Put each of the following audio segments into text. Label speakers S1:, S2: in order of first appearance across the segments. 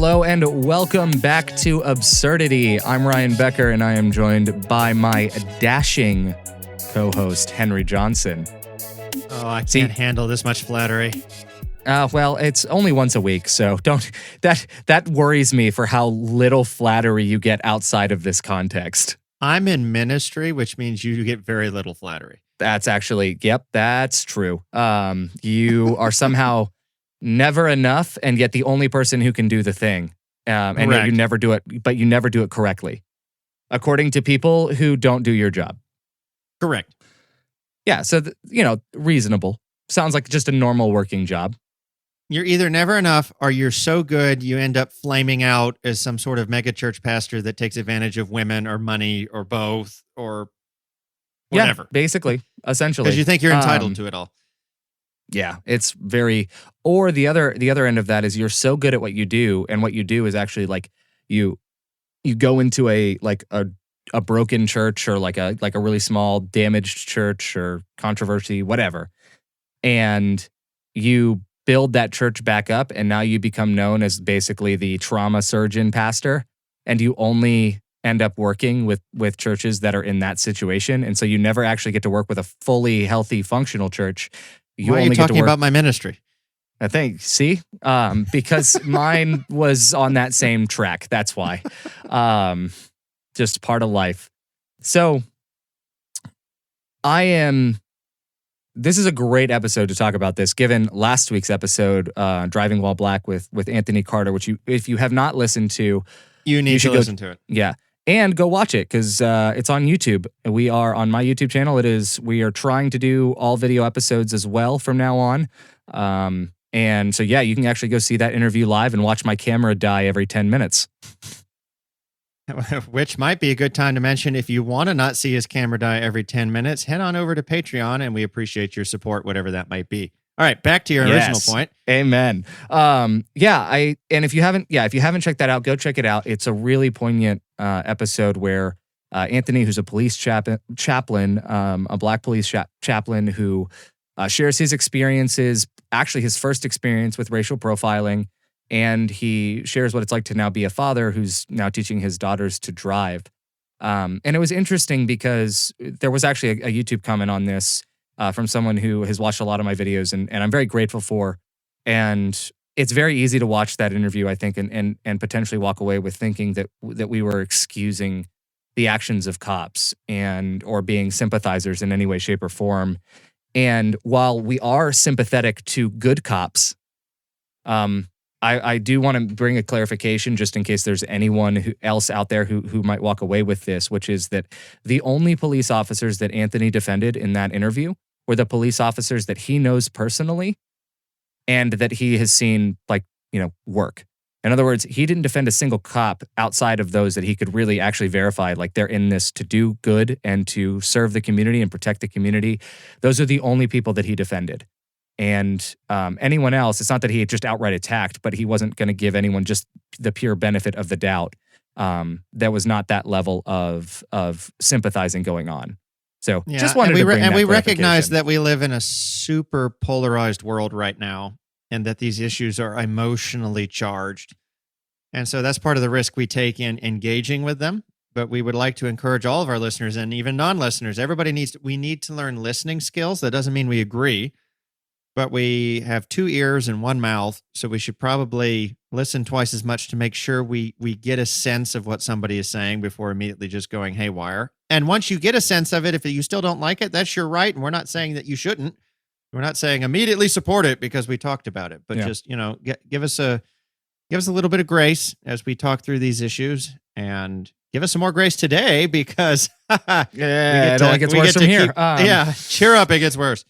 S1: Hello and welcome back to Absurdity. I'm Ryan Becker and I am joined by my dashing co-host, Henry Johnson.
S2: Oh, I can't handle this much flattery.
S1: Well, it's only once a week, so don't. That worries me for how little flattery you get outside of this context.
S2: I'm in ministry, which means you get very little flattery.
S1: That's actually, yep, that's true. You are somehow never enough, and yet the only person who can do the thing. And yet you never do it, but you never do it correctly, according to people who don't do your job.
S2: Correct.
S1: Yeah, so, reasonable. Sounds like just a normal working job.
S2: You're either never enough or you're so good you end up flaming out as some sort of megachurch pastor that takes advantage of women or money or both or whatever.
S1: Yeah, basically, essentially.
S2: Because you think you're entitled to it all.
S1: Yeah, it's very, or the other end of that is you're so good at what you do, and what you do is actually like you go into a broken church or like a really small damaged church or controversy, whatever, and you build that church back up, and now you become known as basically the trauma surgeon pastor, and you only end up working with churches that are in that situation, and so you never actually get to work with a fully healthy, functional church.
S2: Why are you talking about my ministry?
S1: I think, see? Because mine was on that same track. That's why. Just part of life. So, this is a great episode to talk about this, given last week's episode, Driving While Black with Anthony Carter, which if you have not listened to,
S2: you need to listen to it.
S1: Yeah. And go watch it because it's on YouTube. We are on my YouTube channel. We are trying to do all video episodes as well from now on. And so, yeah, you can actually go see that interview live and watch my camera die every 10 minutes.
S2: Which might be a good time to mention, if you want to not see his camera die every 10 minutes, head on over to Patreon and we appreciate your support, whatever that might be. All right, back to your original point.
S1: Amen. If you haven't checked that out, go check it out. It's a really poignant episode where Anthony, who's a police chaplain, a black police chaplain who shares his experiences, actually his first experience with racial profiling, and he shares what it's like to now be a father who's now teaching his daughters to drive. And it was interesting because there was actually a YouTube comment on this from someone who has watched a lot of my videos, and I'm very grateful for. And it's very easy to watch that interview, I think, and potentially walk away with thinking that we were excusing the actions of cops or being sympathizers in any way, shape, or form. And while we are sympathetic to good cops, I do want to bring a clarification just in case there's anyone else out there who might walk away with this, which is that the only police officers that Anthony defended in that interview were the police officers that he knows personally and that he has seen work. In other words, he didn't defend a single cop outside of those that he could really actually verify, like they're in this to do good and to serve the community and protect the community. Those are the only people that he defended. And anyone else, it's not that he had just outright attacked, but he wasn't going to give anyone just the pure benefit of the doubt. There was not that level of sympathizing going on. So just wanted to bring that
S2: we recognize that we live in a super polarized world right now, and that these issues are emotionally charged. And so that's part of the risk we take in engaging with them. But we would like to encourage all of our listeners and even non-listeners. We need to learn listening skills. That doesn't mean we agree. But we have 2 ears and 1 mouth, so we should probably listen twice as much to make sure we get a sense of what somebody is saying before immediately just going haywire. And once you get a sense of it, if you still don't like it, that's your right, and we're not saying that you shouldn't. We're not saying immediately support it because we talked about it, but just give us a little bit of grace as we talk through these issues, and give us some more grace today because
S1: it only gets worse from here.
S2: Cheer up, it gets worse.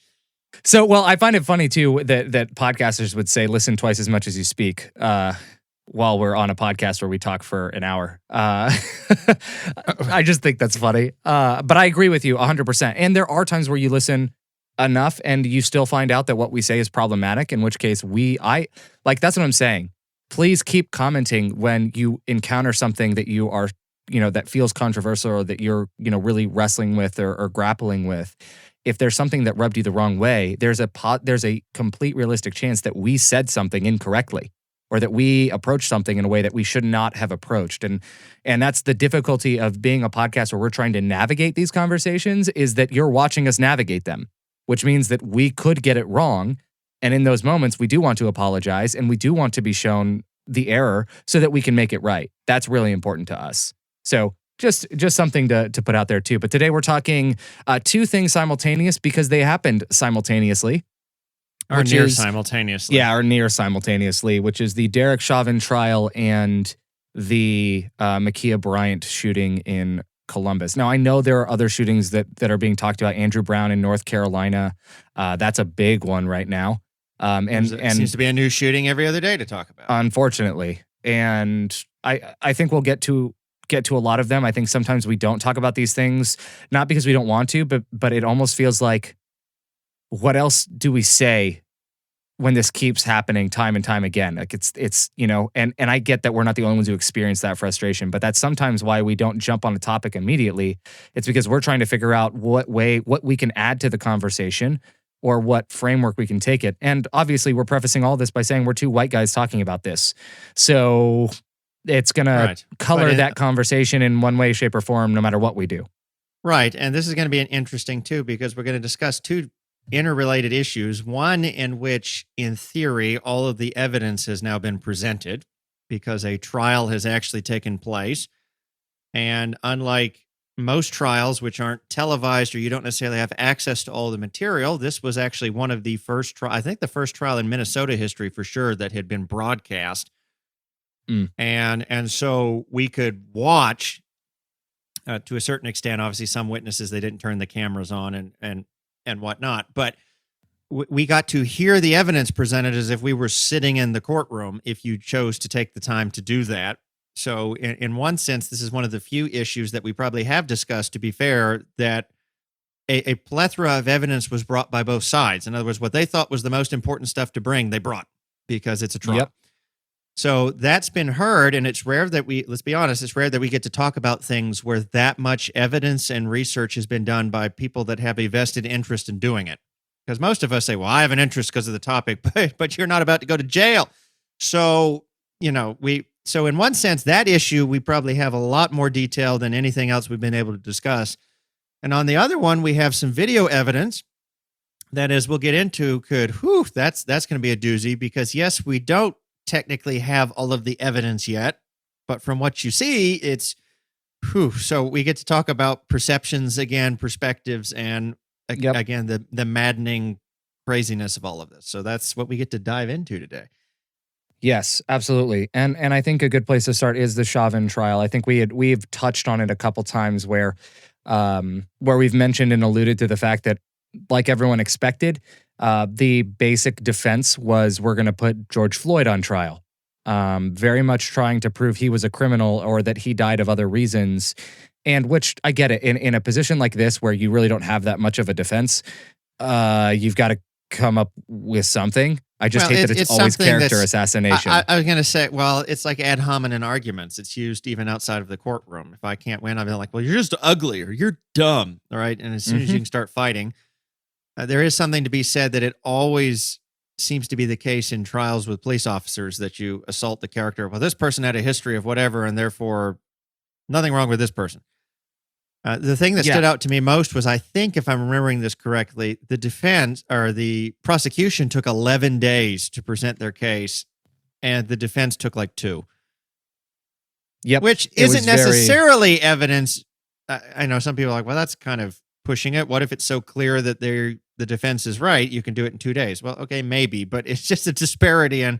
S1: So, well, I find it funny, too, that podcasters would say, listen twice as much as you speak while we're on a podcast where we talk for an hour. I just think that's funny. But I agree with you 100%. And there are times where you listen enough and you still find out that what we say is problematic, in which case that's what I'm saying. Please keep commenting when you encounter something that you are, that feels controversial or that you're, really wrestling with or grappling with. If there's something that rubbed you the wrong way, there's a complete realistic chance that we said something incorrectly or that we approach something in a way that we should not have approached. And that's the difficulty of being a podcast where we're trying to navigate these conversations, is that you're watching us navigate them, which means that we could get it wrong. And in those moments, we do want to apologize and we do want to be shown the error so that we can make it right. That's really important to us. So just something to put out there too. But today we're talking two things simultaneous because they happened simultaneously.
S2: Or near simultaneously.
S1: Yeah, or near simultaneously, which is the Derek Chauvin trial and the Ma'Khia Bryant shooting in Columbus. Now, I know there are other shootings that are being talked about. Andrew Brown in North Carolina. That's a big one right now. And
S2: seems to be a new shooting every other day to talk about.
S1: Unfortunately. And I think we'll get to a lot of them. I think sometimes we don't talk about these things, not because we don't want to, but it almost feels like, what else do we say when this keeps happening time and time again? Like it's and I get that we're not the only ones who experience that frustration, but that's sometimes why we don't jump on a topic immediately. It's because we're trying to figure out what we can add to the conversation or what framework we can take it. And obviously we're prefacing all this by saying we're two white guys talking about this. So it's going to color that conversation in one way, shape, or form, no matter what we do.
S2: Right. And this is going to be an interesting too, because we're going to discuss two interrelated issues, one in which, in theory, all of the evidence has now been presented because a trial has actually taken place. And unlike most trials, which aren't televised or you don't necessarily have access to all the material, this was actually one of the first I think the first trial in Minnesota history for sure that had been broadcast. And so we could watch to a certain extent. Obviously, some witnesses, they didn't turn the cameras on and whatnot. But we got to hear the evidence presented as if we were sitting in the courtroom if you chose to take the time to do that. So in one sense, this is one of the few issues that we probably have discussed, to be fair, that a plethora of evidence was brought by both sides. In other words, what they thought was the most important stuff to bring, they brought because it's a trial.
S1: Yep.
S2: So that's been heard, and it's rare that let's be honest, it's rare that we get to talk about things where that much evidence and research has been done by people that have a vested interest in doing it. Because most of us say, well, I have an interest because of the topic, but you're not about to go to jail. So, so in one sense, that issue, we probably have a lot more detail than anything else we've been able to discuss. And on the other one, we have some video evidence that, as we'll get into, that's going to be a doozy, because yes, we don't technically have all of the evidence yet, but from what you see, it's so we get to talk about perceptions again, perspectives, and again the maddening craziness of all of this. So that's what we get to dive into today.
S1: Yes, absolutely. And I think a good place to start is the Chauvin trial. I think we've touched on it a couple times where we've mentioned and alluded to the fact that, like everyone expected, the basic defense was, we're going to put George Floyd on trial, very much trying to prove he was a criminal or that he died of other reasons. And which, I get it, in a position like this where you really don't have that much of a defense, you've got to come up with something. I just hate that it's always character assassination.
S2: I was going to say, well, it's like ad hominem arguments. It's used even outside of the courtroom. If I can't win, I'll be like, well, you're just ugly or you're dumb. All right. And as soon as you can start fighting, there is something to be said that it always seems to be the case in trials with police officers that you assault the character. Well, this person had a history of whatever, and therefore nothing wrong with this person. The thing that stood out to me most was, I think, if I'm remembering this correctly, the defense or the prosecution took 11 days to present their case, and the defense took like 2.
S1: Yep.
S2: Which isn't necessarily evidence. I know some people are like, well, that's kind of pushing it. What if it's so clear that the defense is right, you can do it in 2 days? Well, okay, maybe, but it's just a disparity. And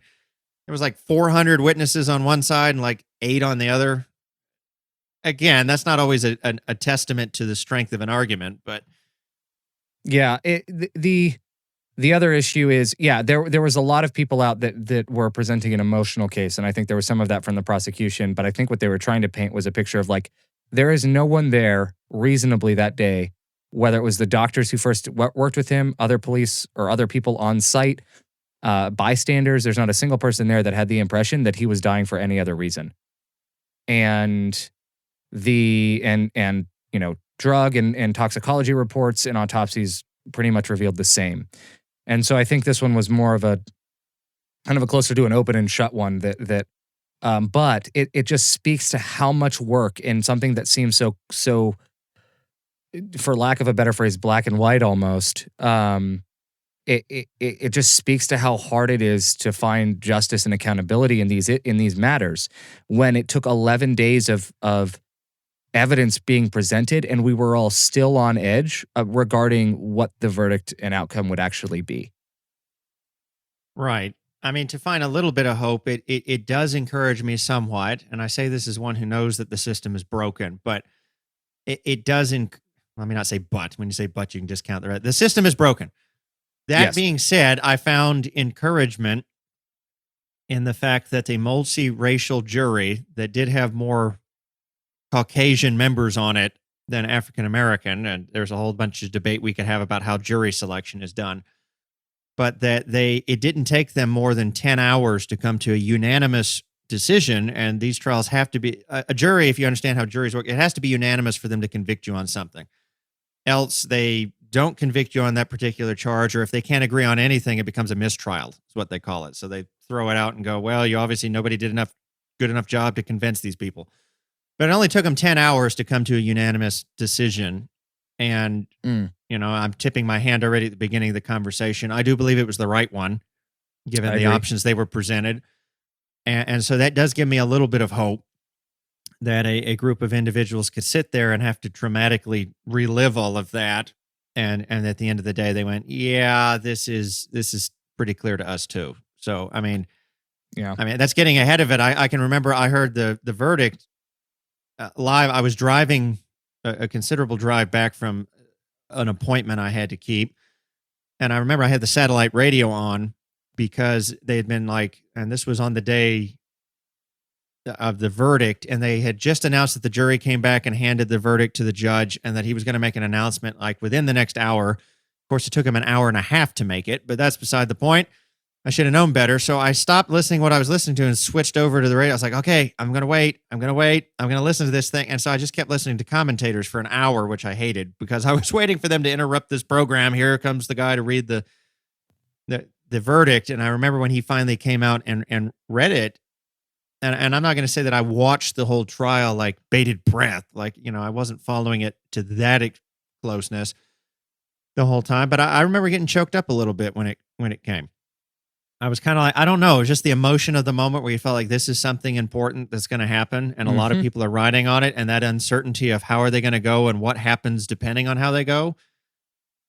S2: there was like 400 witnesses on one side and like 8 on the other. Again, that's not always a testament to the strength of an argument, but
S1: yeah, the other issue is, there was a lot of people out that were presenting an emotional case, and I think there was some of that from the prosecution. But I think what they were trying to paint was a picture of, like, there is no one there reasonably that day, whether it was the doctors who first worked with him, other police or other people on site, bystanders. There's not a single person there that had the impression that he was dying for any other reason. And drug and toxicology reports and autopsies pretty much revealed the same. And so I think this one was more of kind of a closer to an open and shut one but it just speaks to how much work in something that seems so, for lack of a better phrase, black and white almost. It just speaks to how hard it is to find justice and accountability in these matters, when it took 11 days of evidence being presented and we were all still on edge regarding what the verdict and outcome would actually be.
S2: Right. I mean, to find a little bit of hope, it does encourage me somewhat. And I say this as one who knows that the system is broken, but it doesn't, let me not say but. When you say but, you can discount the system is broken. That
S1: Yes.
S2: being said, I found encouragement in the fact that a multi-racial jury that did have more Caucasian members on it than African American, and there's a whole bunch of debate we could have about how jury selection is done, but that it didn't take them more than 10 hours to come to a unanimous decision. And these trials have to be a jury. If you understand how juries work, it has to be unanimous for them to convict you on something. Else they don't convict you on that particular charge, or if they can't agree on anything, it becomes a mistrial. Is what they call it. So they throw it out and go, well, nobody did good enough job to convince these people. But it only took them 10 hours to come to a unanimous decision. And, I'm tipping my hand already at the beginning of the conversation. I do believe it was the right one, given the options they were presented. And so that does give me a little bit of hope that a group of individuals could sit there and have to traumatically relive all of that. And at the end of the day, they went, yeah, this is pretty clear to us too. So, I mean, that's getting ahead of it. I can remember I heard the verdict live. I was driving a considerable drive back from an appointment I had to keep. And I remember I had the satellite radio on because they had been and this was on the day of the verdict, and they had just announced that the jury came back and handed the verdict to the judge, and that he was going to make an announcement within the next hour. Of course, it took him an hour and a half to make it, but that's beside the point. I should have known better. So I stopped listening what I was listening to and switched over to the radio. I was like, okay, I'm going to wait. I'm going to listen to this thing. And so I just kept listening to commentators for an hour, which I hated because I was waiting for them to interrupt this program. Here comes the guy to read the verdict. And I remember when he finally came out and read it, and I'm not going to say that I watched the whole trial like bated breath. I wasn't following it to that closeness the whole time, but I remember getting choked up a little bit when it came. I was kind of I don't know, it was just the emotion of the moment where you felt like this is something important that's going to happen, and a lot of people are riding on it, and that uncertainty of how are they going to go and what happens depending on how they go,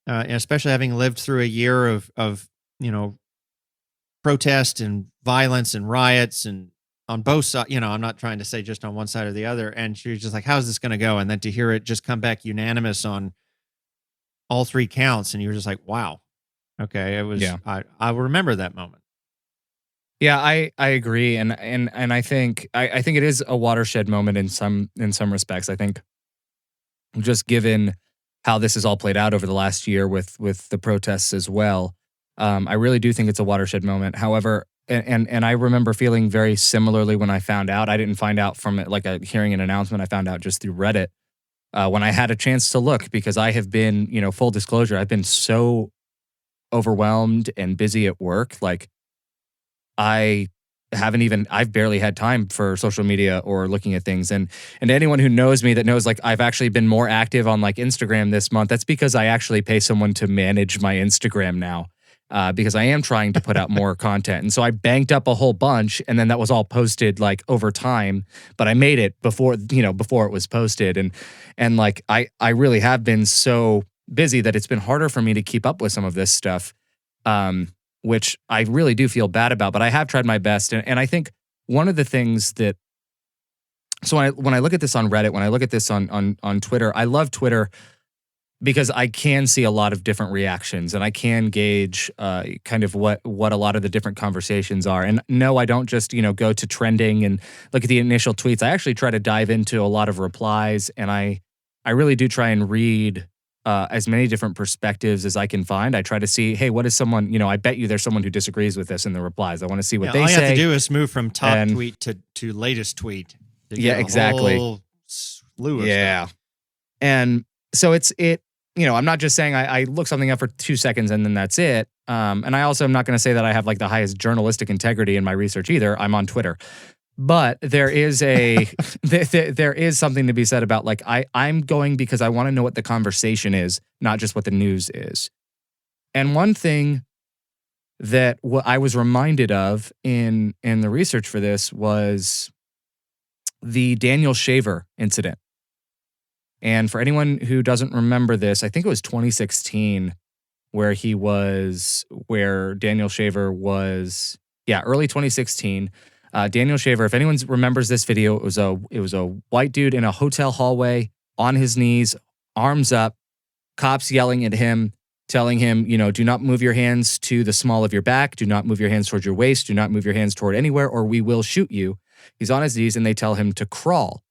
S2: and especially having lived through a year of protest and violence and riots and on both sides. I'm not trying to say just on one side or the other, and she was just like, how's this going to go? And then to hear it just come back unanimous on all three counts, and you were just like, wow, okay, it was. Yeah. I will remember that moment.
S1: Yeah, I agree, and I think it is a watershed moment in some respects. I think just given how this has all played out over the last year with the protests as well, I really do think it's a watershed moment. However, and I remember feeling very similarly when I found out. I didn't find out from hearing an announcement. I found out just through Reddit when I had a chance to look, because I have been, full disclosure, I've been so overwhelmed and busy at work. I've barely had time for social media or looking at things. And anyone who knows me that knows, I've actually been more active on Instagram this month. That's because I actually pay someone to manage my Instagram now, because I am trying to put out more content. And so I banked up a whole bunch, and then that was all posted over time, but I made it before it was posted. And I really have been so busy that it's been harder for me to keep up with some of this stuff. Which I really do feel bad about, but I have tried my best. And I think one of the things that, so when I look at this on Reddit, when I look at this on Twitter, I love Twitter because I can see a lot of different reactions, and I can gauge kind of what a lot of the different conversations are. And no, I don't just, go to trending and look at the initial tweets. I actually try to dive into a lot of replies, and I really do try and read as many different perspectives as I can find. I try to see, hey, what is someone, I bet you there's someone who disagrees with this in the replies. I want to see what they say.
S2: All you have to do is move from top tweet to latest tweet.
S1: Yeah, exactly.
S2: Whole slew of stuff.
S1: And so I'm not just saying I look something up for 2 seconds and then that's it. And I also am not going to say that I have like the highest journalistic integrity in my research either. I'm on Twitter. But there is a there is something to be said about like I'm going because I want to know what the conversation is, not just what the news is. And one thing that what I was reminded of in the research for this was the Daniel Shaver incident. And for anyone who doesn't remember this, I think it was 2016 where Daniel Shaver was, early 2016. Daniel Shaver, if anyone remembers this video, it was a white dude in a hotel hallway on his knees, arms up, cops yelling at him, telling him, do not move your hands to the small of your back, do not move your hands towards your waist, do not move your hands toward anywhere, or we will shoot you. He's on his knees and they tell him to crawl.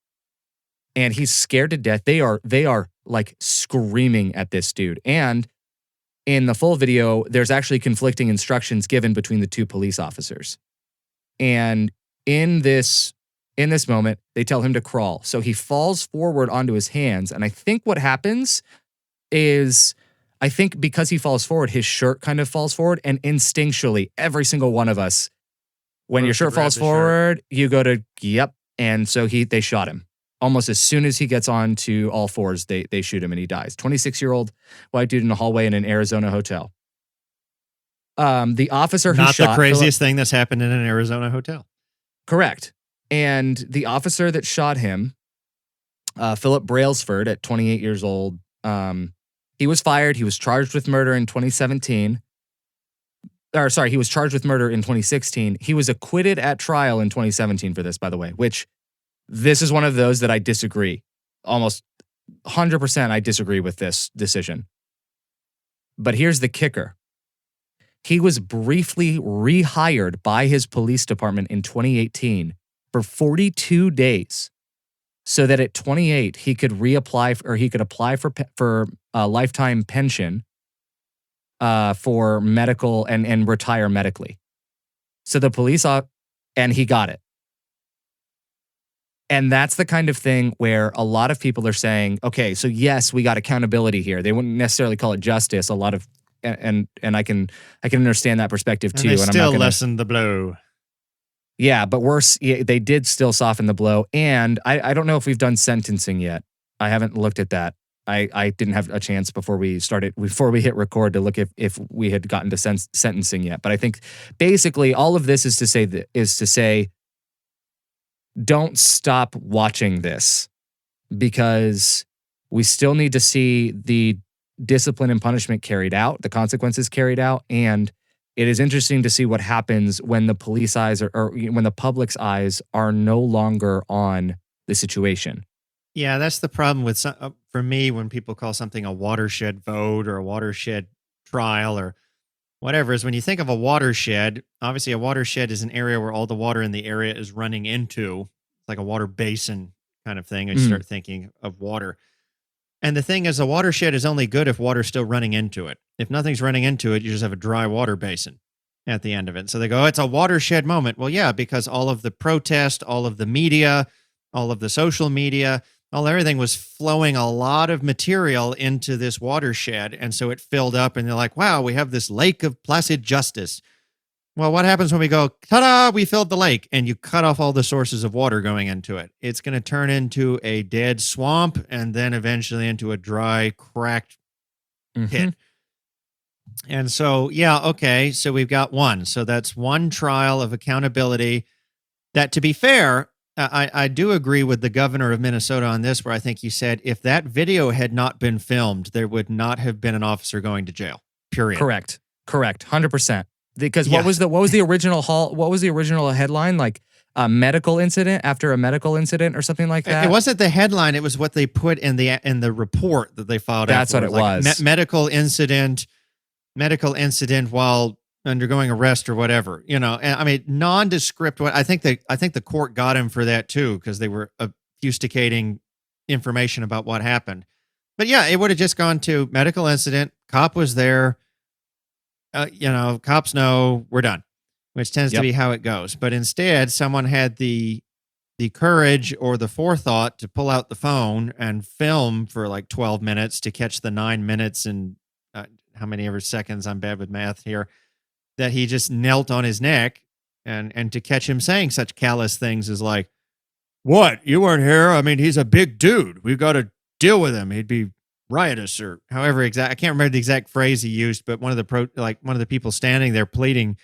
S1: And he's scared to death. They are like screaming at this dude. And in the full video, there's actually conflicting instructions given between the two police officers. And in this moment, they tell him to crawl. So he falls forward onto his hands. And I think what happens is, because he falls forward, his shirt kind of falls forward. And instinctually, every single one of us, when your shirt falls forward, you go to, yep. And so they shot him. Almost as soon as he gets on to all fours, they shoot him and he dies. 26-year-old white dude in a hallway in an Arizona hotel. The officer who shot...
S2: Not the craziest thing that's happened in an Arizona hotel.
S1: Correct. And the officer that shot him, Philip Brailsford, at 28 years old, he was fired. He was charged with murder in 2017. He was charged with murder in 2016. He was acquitted at trial in 2017 for this, by the way, which this is one of those that I disagree. Almost 100% I disagree with this decision. But here's the kicker. He was briefly rehired by his police department in 2018 for 42 days so that at 28 he could apply for a lifetime pension for medical and retire medically. So the police, and he got it. And that's the kind of thing where a lot of people are saying, okay, so yes, we got accountability here. They wouldn't necessarily call it justice. A lot of, and I can understand that perspective too.
S2: And they still
S1: I'm not
S2: lessen the blow.
S1: Yeah, but they did still soften the blow. And I don't know if we've done sentencing yet. I haven't looked at that. I didn't have a chance before we hit record to look if we had gotten to sentencing yet. But I think basically all of this is to say, don't stop watching this, because we still need to see the discipline and punishment carried out, the consequences carried out. And it is interesting to see what happens when the police eyes or when the public's eyes are no longer on the situation.
S2: Yeah, that's the problem with for me when people call something a watershed vote or a watershed trial or whatever, is when you think of a watershed, obviously a watershed is an area where all the water in the area is running into. It's like a water basin kind of thing. And you start thinking of water. And the thing is, a watershed is only good if water's still running into it. If nothing's running into it, you just have a dry water basin at the end of it. So they go, oh, it's a watershed moment. Well, yeah, because all of the protest, all of the media, all of the social media, everything was flowing a lot of material into this watershed. And so it filled up and they're like, wow, we have this lake of placid justice. Well, what happens when we go, ta-da, we filled the lake, and you cut off all the sources of water going into it? It's going to turn into a dead swamp and then eventually into a dry, cracked pit. And so, yeah, okay, so we've got one. So that's one trial of accountability that, to be fair, I do agree with the governor of Minnesota on this, where I think he said if that video had not been filmed, there would not have been an officer going to jail, period.
S1: Correct. 100%. Because what was the original headline? Like a medical incident after a medical incident or something like that?
S2: It wasn't the headline. It was what they put in the report that they filed.
S1: That's what it was.
S2: Medical incident while undergoing arrest or whatever. And I mean, nondescript. I think the court got him for that too, because they were obfuscating information about what happened. But yeah, it would have just gone to medical incident. Cop was there. Cops know, we're done, which tends to be how it goes. But instead, someone had the courage or the forethought to pull out the phone and film for like 12 minutes to catch the 9 minutes and how many ever seconds, I'm bad with math here, that he just knelt on his neck, and to catch him saying such callous things is like, what? You weren't here? I mean, he's a big dude. We've got to deal with him. He'd be riotous, or however exact. I can't remember the exact phrase he used, but one of the people standing there pleading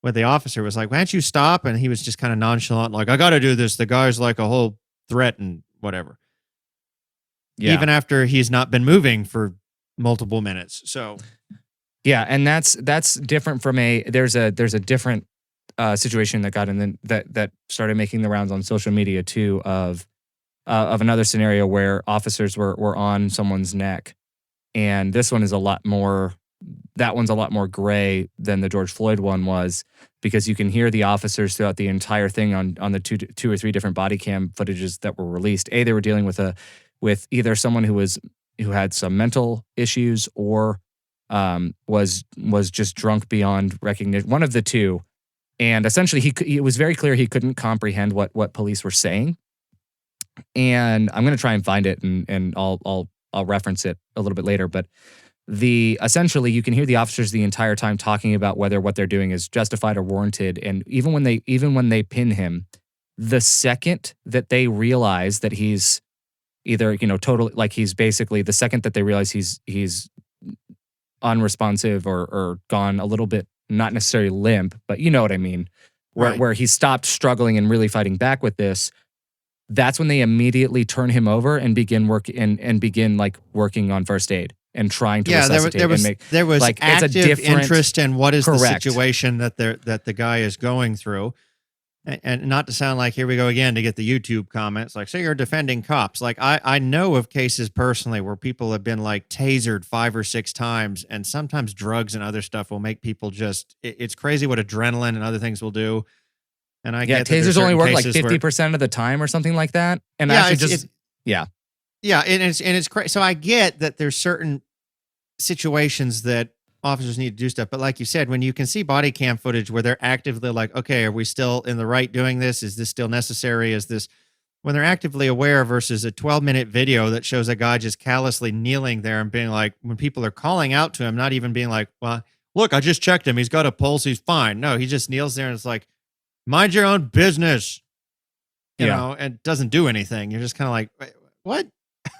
S2: with the officer was like, "Why don't you stop?" And he was just kind of nonchalant, like, "I got to do this. The guy's like a whole threat and whatever."
S1: Yeah.
S2: Even after he's not been moving for multiple minutes. So
S1: yeah, and that's different from there's a different situation that got in that started making the rounds on social media too, of another scenario where officers were on someone's neck, and this one is that one's a lot more gray than the George Floyd one was, because you can hear the officers throughout the entire thing on the two or three different body cam footages that were released. They were dealing with either someone who had some mental issues, or was just drunk beyond recognition, one of the two. And essentially it was very clear he couldn't comprehend what police were saying. And I'm going to try and find it, and I'll reference it a little bit later, but essentially you can hear the officers the entire time talking about whether what they're doing is justified or warranted. And even when they pin him, the second that they realize that he's either, totally, like, he's basically, the second that they realize he's unresponsive or gone a little bit, not necessarily limp, but you know what I mean, where he stopped struggling and really fighting back with this, that's when they immediately turn him over and begin working on first aid and trying to resuscitate.
S2: There was
S1: like,
S2: active
S1: it's a different
S2: interest in what is
S1: correct.
S2: The situation that the guy is going through. And not to sound like, here we go again to get the YouTube comments, like, say you're defending cops. Like, I know of cases personally where people have been like tasered 5 or 6 times, and sometimes drugs and other stuff will make people it's crazy what adrenaline and other things will do. And I get
S1: tasers only work like 50% of the time or something like that. And
S2: yeah, and it's crazy. So I get that there's certain situations that officers need to do stuff, but like you said, when you can see body cam footage where they're actively like, okay, are we still in the right doing this? Is this still necessary? Is this, when they're actively aware, versus a 12-minute video that shows a guy just callously kneeling there and being like, when people are calling out to him, not even being like, well, look, I just checked him, he's got a pulse, he's fine. No, he just kneels there and it's like, mind your own business, you know, and doesn't do anything. You're just kind of like, wait, what?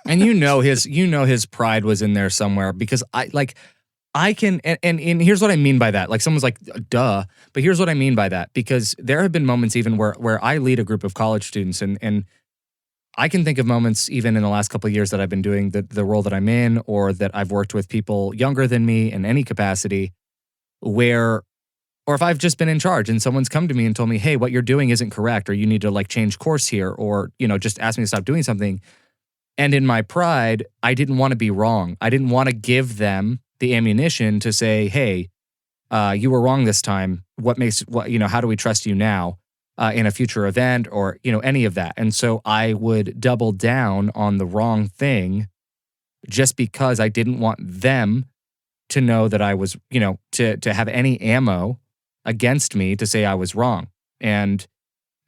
S1: And his pride was in there somewhere, because I can, and here's what I mean by that. Like, someone's like, duh, but here's what I mean by that, because there have been moments even where I lead a group of college students, and I can think of moments even in the last couple of years that I've been doing the role that I'm in, or that I've worked with people younger than me in any capacity, or if I've just been in charge and someone's come to me and told me, hey, what you're doing isn't correct, or you need to like change course here, or, just ask me to stop doing something. And in my pride, I didn't want to be wrong. I didn't want to give them the ammunition to say, hey, you were wrong this time. How do we trust you now in a future event, or, any of that. And so I would double down on the wrong thing just because I didn't want them to know that I was, to have any ammo against me to say I was wrong. And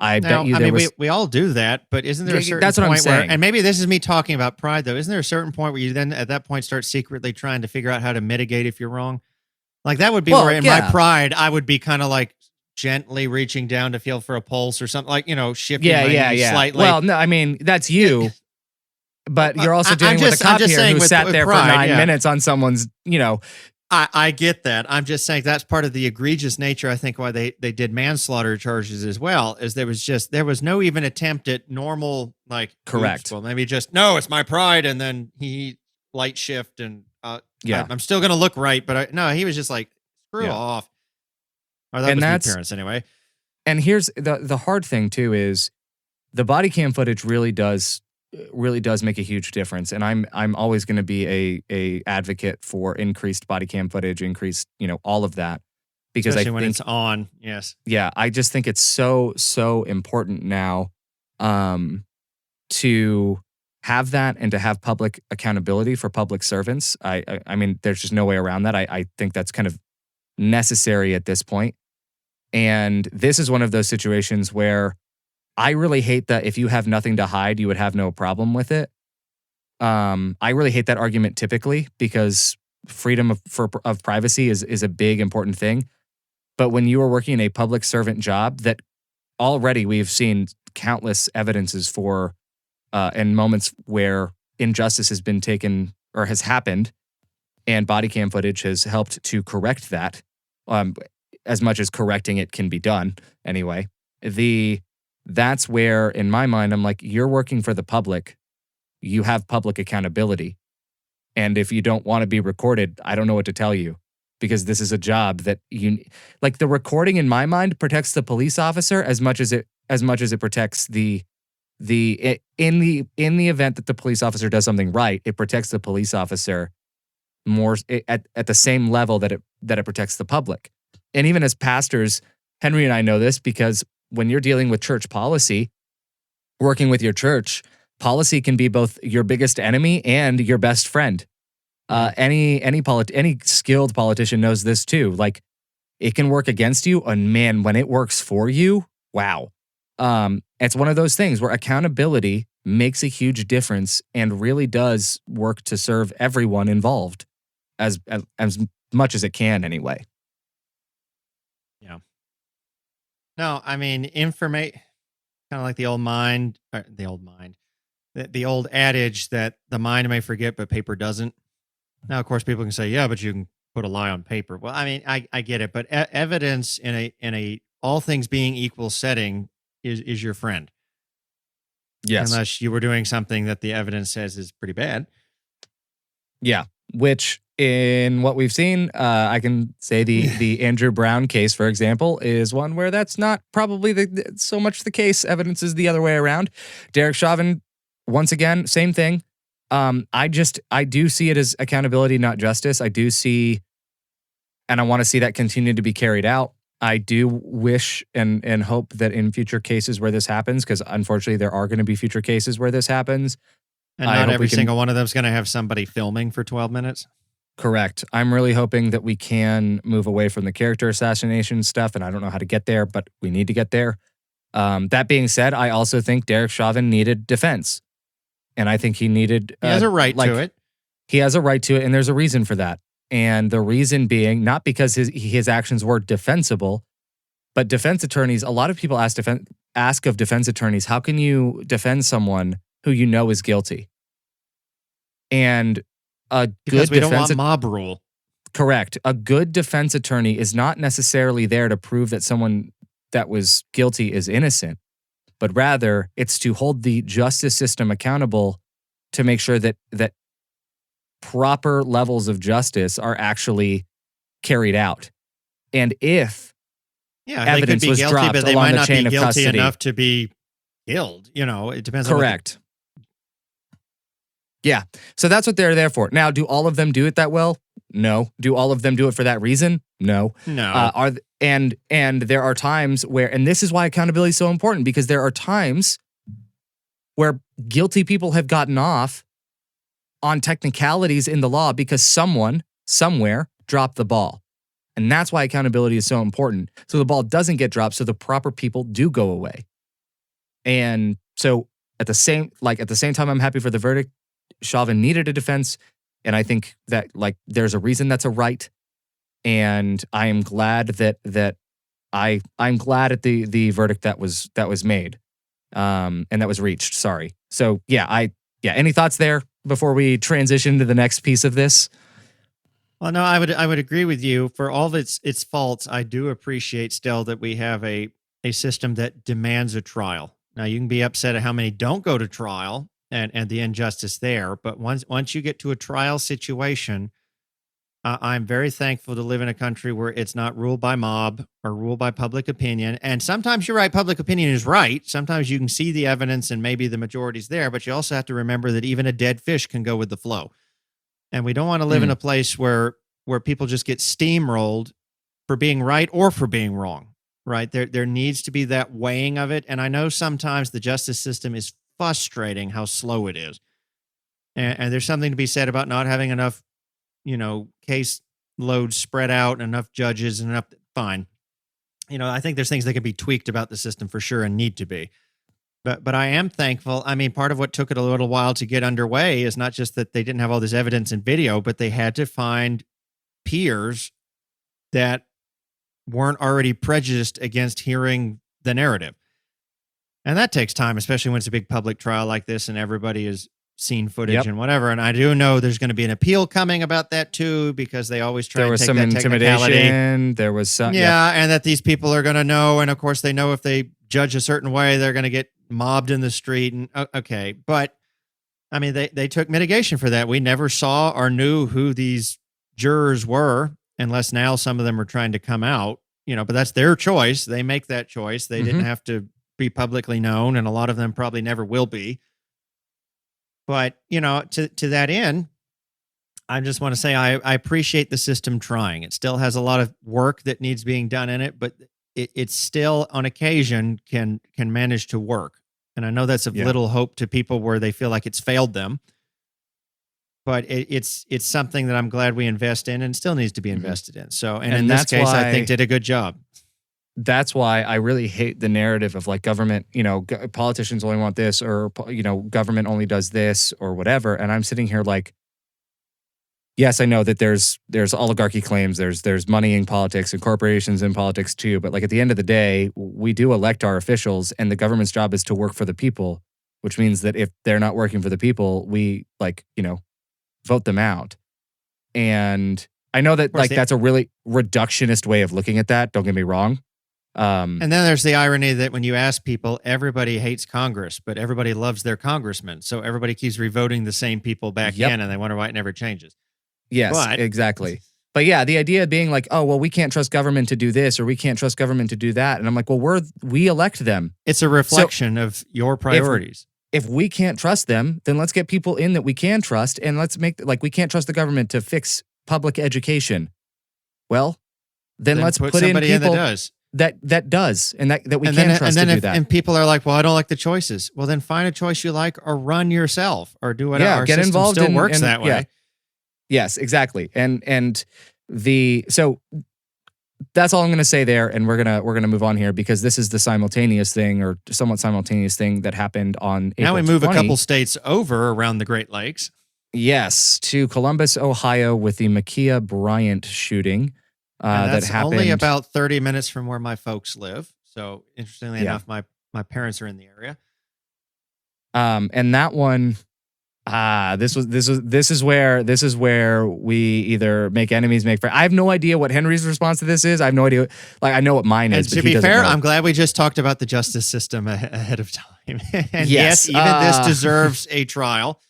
S2: we all do that, but isn't there a certain
S1: that's what
S2: point
S1: I'm saying.
S2: where, and maybe this is me talking about pride though, isn't there a certain point where you then at that point start secretly trying to figure out how to mitigate if you're wrong? Like, that would be where in my pride, I would be kind of like gently reaching down to feel for a pulse or something, like, shifting my knee slightly.
S1: Well, no, I mean, that's you. But you're also dealing with a cop here who sat there for 9 minutes on someone's,
S2: I get that. I'm just saying that's part of the egregious nature, I think, why they did manslaughter charges as well, is there was no even attempt at normal, like,
S1: correct.
S2: Well, maybe just, no, it's my pride, and then he light shift, and I'm still going to look right, but no, he was just like, screw off. Or that was the appearance anyway.
S1: And here's the hard thing too, is the body cam footage really does make a huge difference. And I'm always going to be a advocate for increased body cam footage, increased, all of that, because
S2: especially when it's on. Yes.
S1: Yeah. I just think it's so important now, to have that and to have public accountability for public servants. I mean, there's just no way around that. I think that's kind of necessary at this point. And this is one of those situations where I really hate that if you have nothing to hide, you would have no problem with it. I really hate that argument typically, because freedom of privacy is a big important thing. But when you are working a public servant job, that already we've seen countless evidences for, and moments where injustice has been taken or has happened, and body cam footage has helped to correct that, as much as correcting it can be done anyway. That's where, in my mind, I'm like, you're working for the public. You have public accountability. And if you don't want to be recorded, I don't know what to tell you, because this is a job that the recording in my mind protects the police officer as much as it protects in the event that the police officer does something right, it protects the police officer more at the same level that it protects the public. And even as pastors, Henry and I know this, because when you're dealing with church policy, working with your church, policy can be both your biggest enemy and your best friend. Any skilled politician knows this too. Like, it can work against you, and man, when it works for you, wow. It's one of those things where accountability makes a huge difference and really does work to serve everyone involved as much as it can anyway.
S2: Yeah. No, I mean, kind of like the old adage that the mind may forget, but paper doesn't. Now, of course, people can say, yeah, but you can put a lie on paper. Well, I mean, I get it, but evidence in a all things being equal setting is your friend.
S1: Yes.
S2: Unless you were doing something that the evidence says is pretty bad.
S1: Yeah. Which, in what we've seen, I can say the Andrew Brown case, for example, is one where that's not probably so much the case. Evidence is the other way around. Derek Chauvin, once again, same thing. I do see it as accountability, not justice. I do see, and I want to see that continue to be carried out. I do wish and hope that in future cases where this happens, because unfortunately there are going to be future cases where this happens.
S2: And not every single one of them is going to have somebody filming for 12 minutes.
S1: Correct. I'm really hoping that we can move away from the character assassination stuff, and I don't know how to get there, but we need to get there. That being said, I also think Derek Chauvin needed defense. And I think he needed...
S2: he has a right to it.
S1: He has a right to it, and there's a reason for that. And the reason being, not because his actions were defensible, but defense attorneys, a lot of people ask of defense attorneys, how can you defend someone who you know is guilty? And
S2: because we don't want mob rule.
S1: Correct. A good defense attorney is not necessarily there to prove that someone that was guilty is innocent, but rather it's to hold the justice system accountable to make sure that proper levels of justice are actually carried out. And if evidence was dropped
S2: but they
S1: along
S2: might
S1: the
S2: not
S1: chain
S2: be
S1: of
S2: guilty
S1: custody,
S2: enough to be killed. It depends.
S1: Correct. Yeah. So that's what they're there for. Now, do all of them do it that well? No. Do all of them do it for that reason? No.
S2: No.
S1: And there are times where, and this is why accountability is so important, because there are times where guilty people have gotten off on technicalities in the law because someone somewhere dropped the ball. And that's why accountability is so important. So the ball doesn't get dropped, so the proper people do go away. And so at the same time, I'm happy for the verdict. Chauvin needed a defense, and I think that there's a reason that's a right. And I am glad I'm glad at the verdict that was made, and that was reached. Sorry. So any thoughts there before we transition to the next piece of this?
S2: Well, no, I would agree with you. For all of its faults, I do appreciate still that we have a system that demands a trial. Now, you can be upset at how many don't go to trial and the injustice there, but once you get to a trial situation, I'm very thankful to live in a country where it's not ruled by mob or ruled by public opinion. And sometimes you're right, public opinion is right. Sometimes you can see the evidence and maybe the majority's there, but you also have to remember that even a dead fish can go with the flow. And we don't want to live in a place where people just get steamrolled for being right or for being wrong, right? There needs to be that weighing of it. And I know sometimes the justice system is frustrating how slow it is. And there's something to be said about not having enough, case loads spread out, and enough judges and enough, fine. I think there's things that can be tweaked about the system for sure and need to be. But I am thankful. I mean, part of what took it a little while to get underway is not just that they didn't have all this evidence and video, but they had to find peers that weren't already prejudiced against hearing the narrative. And that takes time, especially when it's a big public trial like this and everybody has seen footage and whatever. And I do know there's going to be an appeal coming about that too, because they always try
S1: there
S2: and
S1: was
S2: take
S1: some
S2: that
S1: intimidation. There was some,
S2: and that these people are going to know. And of course, they know if they judge a certain way, they're going to get mobbed in the street. And okay, but I mean, they took mitigation for that. We never saw or knew who these jurors were, unless now some of them are trying to come out. But that's their choice. They make that choice. They didn't have to be publicly known, and a lot of them probably never will be. But, to that end, I just want to say I appreciate the system trying. It still has a lot of work that needs being done in it, but it still, on occasion, can manage to work. And I know that's of little hope to people where they feel like it's failed them. But it's something that I'm glad we invest in and still needs to be invested in. So, and in this case, I think did a good job.
S1: That's why I really hate the narrative of like government, politicians only want this, or, government only does this or whatever. And I'm sitting here like, yes, I know that there's oligarchy claims, there's money in politics and corporations in politics too. But like at the end of the day, we do elect our officials, and the government's job is to work for the people, which means that if they're not working for the people, we vote them out. And I know that that's a really reductionist way of looking at that. Don't get me wrong.
S2: And then there's the irony that when you ask people, everybody hates Congress, but everybody loves their congressman. So everybody keeps revoting the same people back in, and they wonder why it never changes.
S1: Yes, exactly. But yeah, the idea being like, oh, well, we can't trust government to do this, or we can't trust government to do that. And I'm like, well, we elect them.
S2: It's a reflection of your priorities.
S1: If we can't trust them, then let's get people in that we can trust, and let's make we can't trust the government to fix public education. Well, then let's put in people
S2: in that does.
S1: That does, and that we can trust to do that.
S2: And people are like, well, I don't like the choices. Well, then find a choice you like, or run yourself, or do whatever. Our
S1: get involved.
S2: Still works that way.
S1: Yeah. Yes, exactly. So that's all I'm going to say there, and we're gonna move on here because this is the simultaneous thing, or somewhat simultaneous thing that happened on April 20.
S2: Now we move a couple states over around the Great Lakes.
S1: Yes, to Columbus, Ohio, with the Ma'Khia Bryant shooting.
S2: That's
S1: that happened
S2: only about 30 minutes from where my folks live. So interestingly enough, my parents are in the area.
S1: And that one, this is where we either make enemies, make friends. I have no idea what Henry's response to this is. I have no idea. Like, I know what mine is.
S2: And to be fair, I'm glad we just talked about the justice system ahead of time. And yes, even this deserves a trial.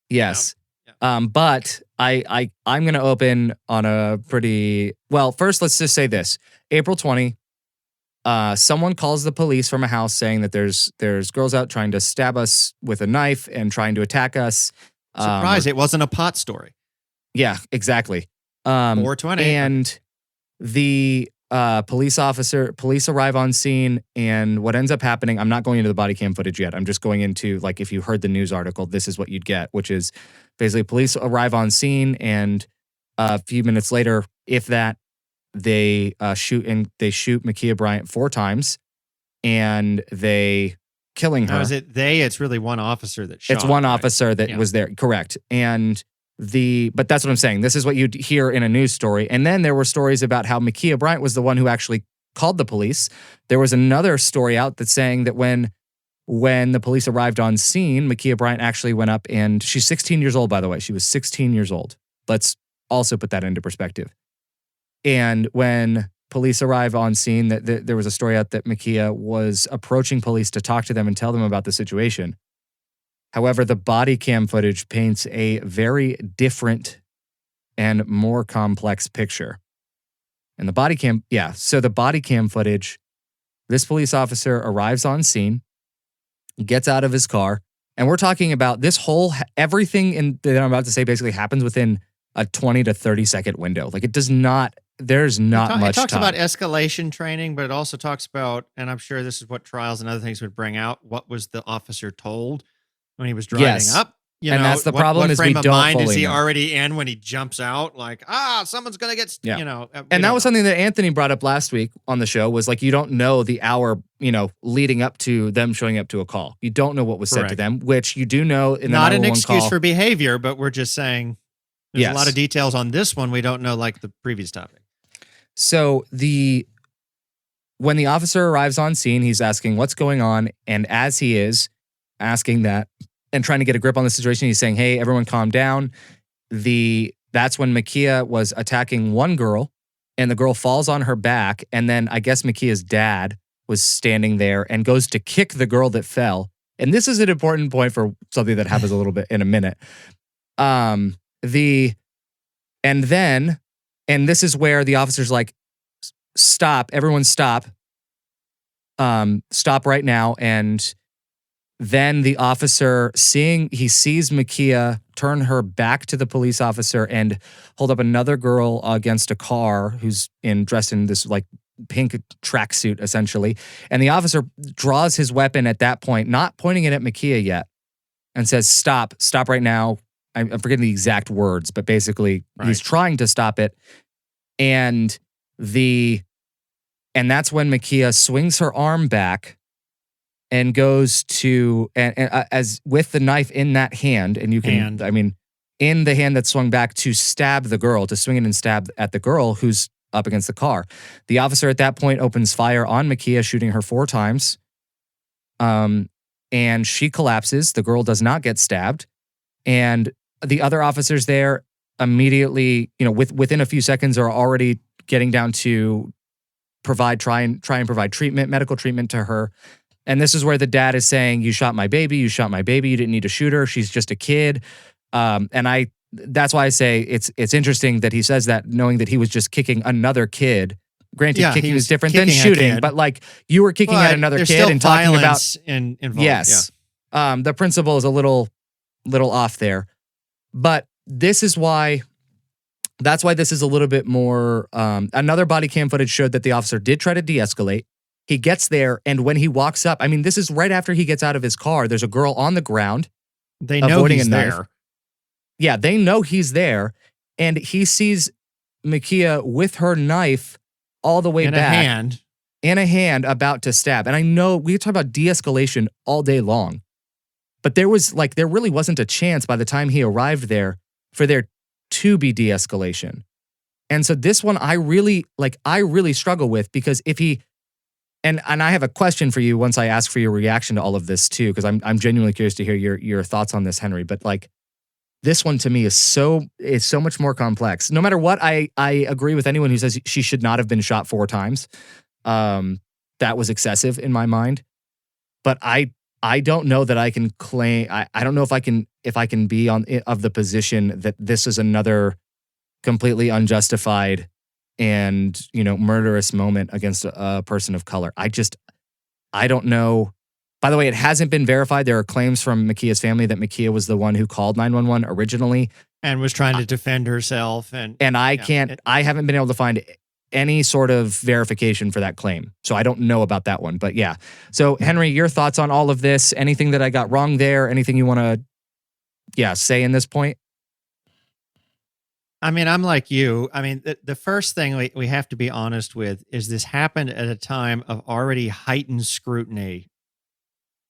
S1: Yes. But I'm going to open on a pretty, well, first let's just say this. April 20, someone calls the police from a house saying that there's girls out trying to stab us with a knife and trying to attack us.
S2: Surprise, it wasn't a pot story.
S1: Yeah, exactly.
S2: 420.
S1: And the police arrive on scene, and what ends up happening, I'm not going into the body cam footage yet. I'm just going into, like, if you heard the news article, this is what you'd get, which is basically police arrive on scene, and a few minutes later, if that, they shoot Ma'Khia Bryant 4 times, and they killing her.
S2: Now, is it they? It's really one officer that shot.
S1: It's one officer that was there, correct. But that's what I'm saying. This is what you'd hear in a news story. And then there were stories about how Ma'Khia Bryant was the one who actually called the police. There was another story out that's saying that when the police arrived on scene, Ma'Khia Bryant actually went up, and she's 16 years old, by the way. She was 16 years old. Let's also put that into perspective. And when police arrive on scene, there was a story out that Ma'Khia was approaching police to talk to them and tell them about the situation. However, the body cam footage paints a very different and more complex picture. And the body cam footage, this police officer arrives on scene, gets out of his car, and we're talking about everything that I'm about to say basically happens within a 20 to 30 second window. Like, there's not much time.
S2: It talks about escalation training, but it also talks about, and I'm sure this is what trials and other things would bring out, what was the officer told when he was driving up,
S1: And that's the problem,
S2: what
S1: is
S2: frame
S1: we
S2: of
S1: don't
S2: mind is
S1: fully
S2: he
S1: know.
S2: already in when he jumps out? Like, someone's going to get,
S1: Yeah.
S2: we
S1: And that
S2: don't
S1: was
S2: know.
S1: something that Anthony brought up last week on the show, was like, you don't know the hour, leading up to them showing up to a call. You don't know what was said to
S2: Correct.
S1: them, which you do know in the
S2: Not an
S1: 911
S2: excuse
S1: call.
S2: for behavior, but we're just saying there's
S1: Yes.
S2: a lot of details on this one we don't know, like the previous topic.
S1: So when the officer arrives on scene, he's asking what's going on. And as he is asking that and trying to get a grip on the situation, he's saying, hey, everyone calm down. That's when Makia was attacking one girl, and the girl falls on her back. And then I guess Makia's dad was standing there and goes to kick the girl that fell. And this is an important point for something that happens a little bit in a minute. And this is where the officer's like, stop, everyone stop. Stop right now. And then the officer, he sees Makia turn her back to the police officer and hold up another girl against a car who's dressed in this like pink tracksuit essentially. And the officer draws his weapon at that point, not pointing it at Makia yet, and says, stop right now. I'm forgetting the exact words, but basically he's trying to stop it. And that's when Makia swings her arm back and goes to, as with the knife in that hand, and you can, in the hand that swung back, to stab the girl, to swing it and stab at the girl who's up against the car. The officer at that point opens fire on Makia, shooting her 4 times. And she collapses. The girl does not get stabbed. And the other officers there immediately, within a few seconds, are already getting down to try and provide treatment, medical treatment to her. And this is where the dad is saying, you shot my baby, you didn't need to shoot her, she's just a kid. That's why I say it's interesting that he says that, knowing that he was just kicking another kid. Granted, kicking is different than shooting, but like, you were kicking at another kid and talking about
S2: involved.
S1: Yes. Yeah. The principle is a little off there. But this is why, that's why this is a little bit more, another body cam footage showed that the officer did try to de-escalate. He gets there, and when he walks up, this is right after he gets out of his car, there's a girl on the ground.
S2: They know he's there.
S1: Yeah, they know he's there, and he sees Makia with her knife all the way back. In a hand, about to stab. And I know we talk about de-escalation all day long, but there really wasn't a chance by the time he arrived there for there to be de-escalation. And so this one I really struggle with, because if he, and I have a question for you once I ask for your reaction to all of this too, because I'm genuinely curious to hear your thoughts on this, Henry. But like, this one to me is so much more complex. No matter what, I agree with anyone who says she should not have been shot 4 times. That was excessive in my mind. But I don't know that I can claim, I don't know if I can be of the position that this is another completely unjustified and, murderous moment against a person of color. I don't know. By the way, it hasn't been verified. There are claims from Makia's family that Makia was the one who called 911 originally.
S2: And was trying to defend herself. And
S1: I haven't been able to find any sort of verification for that claim. So I don't know about that one. But yeah. So Henry, your thoughts on all of this? Anything that I got wrong there? Anything you want to say in this point?
S2: I'm like you. The first thing we have to be honest with is this happened at a time of already heightened scrutiny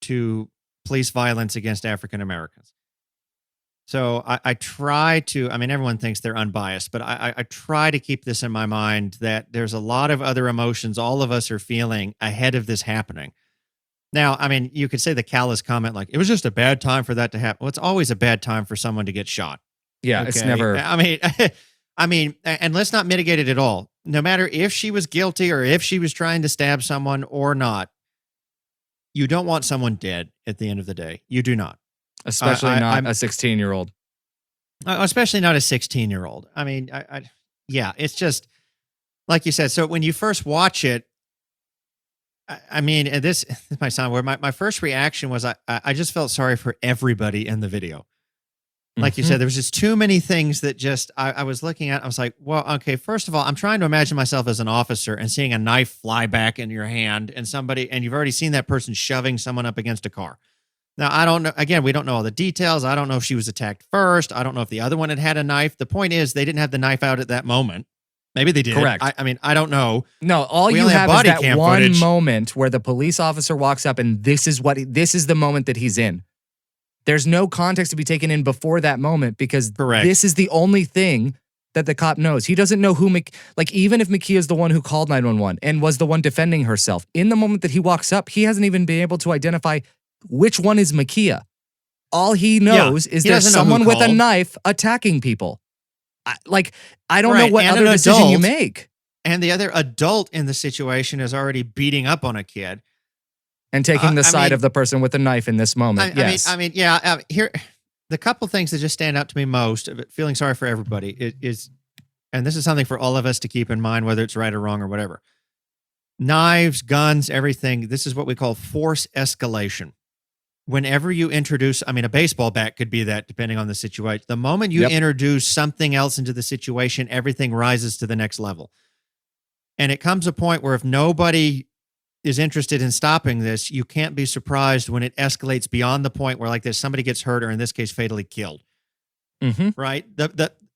S2: to police violence against African Americans. So I try to, everyone thinks they're unbiased, but I try to keep this in my mind that there's a lot of other emotions all of us are feeling ahead of this happening. Now, you could say the callous comment, like, it was just a bad time for that to happen. Well, it's always a bad time for someone to get shot.
S1: Yeah, okay? It's never.
S2: And let's not mitigate it at all. No matter if she was guilty or if she was trying to stab someone or not, you don't want someone dead at the end of the day. You do not.
S1: Especially not a 16-year-old.
S2: Especially not a 16-year-old. It's just, like you said, so when you first watch it, this might sound weird. My first reaction was I just felt sorry for everybody in the video. Like you said, there was just too many things that just I was looking at. I was like, well, okay, first of all, I'm trying to imagine myself as an officer and seeing a knife fly back in your hand and you've already seen that person shoving someone up against a car. Now, I don't know. Again, we don't know all the details. I don't know if she was attacked first. I don't know if the other one had a knife. The point is, they didn't have the knife out at that moment. Maybe they did.
S1: Correct.
S2: I mean, I don't know.
S1: No, all
S2: We
S1: you
S2: only have
S1: have is
S2: body
S1: that
S2: cam
S1: one
S2: footage.
S1: moment where the police officer walks up and this is the moment that he's in. There's no context to be taken in before that moment because
S2: Correct.
S1: this is the only thing that the cop knows. He doesn't know who, even if Makia is the one who called 911 and was the one defending herself, in the moment that he walks up, he hasn't even been able to identify which one is Makia. All he knows is
S2: he
S1: there's
S2: doesn't know who
S1: someone with a
S2: called.
S1: knife attacking people. I don't know
S2: Right,
S1: what
S2: and
S1: other
S2: an
S1: decision you
S2: adult.
S1: make.
S2: And the other adult in the situation is already beating up on a kid.
S1: And taking the
S2: I
S1: side
S2: mean-
S1: of the person with the knife in this moment. Yes.
S2: Here, the couple things that just stand out to me most, feeling sorry for everybody, is, and this is something for all of us to keep in mind, whether it's right or wrong or whatever. Knives, guns, everything. This is what we call force escalation. Whenever you introduce, a baseball bat could be that, depending on the situation. The moment you
S1: Yep.
S2: introduce something else into the situation, everything rises to the next level. And it comes a point where if nobody is interested in stopping this, you can't be surprised when it escalates beyond the point where, like this, somebody gets hurt or in this case, fatally killed.
S1: Mm-hmm.
S2: Right?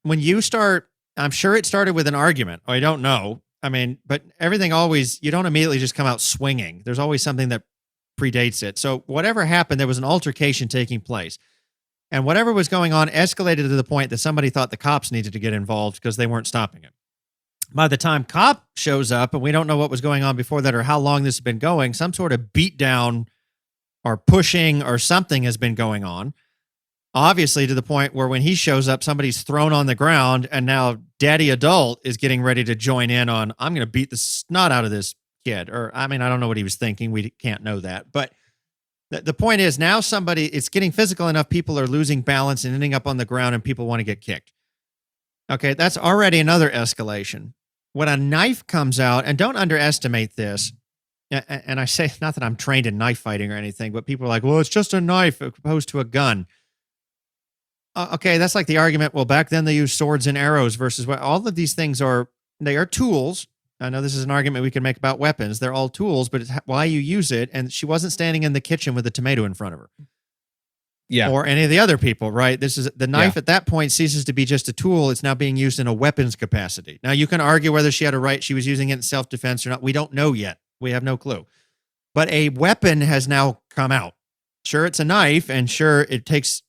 S2: When you start, I'm sure it started with an argument. I don't know. But everything always, you don't immediately just come out swinging. There's always something that predates it. So whatever happened, there was an altercation taking place. And whatever was going on escalated to the point that somebody thought the cops needed to get involved because they weren't stopping it. By the time cop shows up, and we don't know what was going on before that or how long this has been going, some sort of beatdown or pushing or something has been going on. Obviously, to the point where when he shows up, somebody's thrown on the ground, and now daddy adult is getting ready to join in on, I'm going to beat the snot out of this kid. Or, I don't know what he was thinking. We can't know that. But the point is now it's getting physical enough. People are losing balance and ending up on the ground, and people want to get kicked. Okay, that's already another escalation. When a knife comes out, and don't underestimate this, and I say, not that I'm trained in knife fighting or anything, but people are like, well, it's just a knife opposed to a gun. Okay, that's like the argument, well, back then they used swords and arrows versus what all of these things they are tools. I know this is an argument we can make about weapons. They're all tools, but it's why you use it. And she wasn't standing in the kitchen with a tomato in front of her.
S1: Yeah.
S2: Or any of the other people, right? This is the knife at that point ceases to be just a tool. It's now being used in a weapons capacity. Now you can argue whether she had a right, she was using it in self-defense or not. We don't know yet. We have no clue. But a weapon has now come out. Sure, it's a knife, and sure, it takes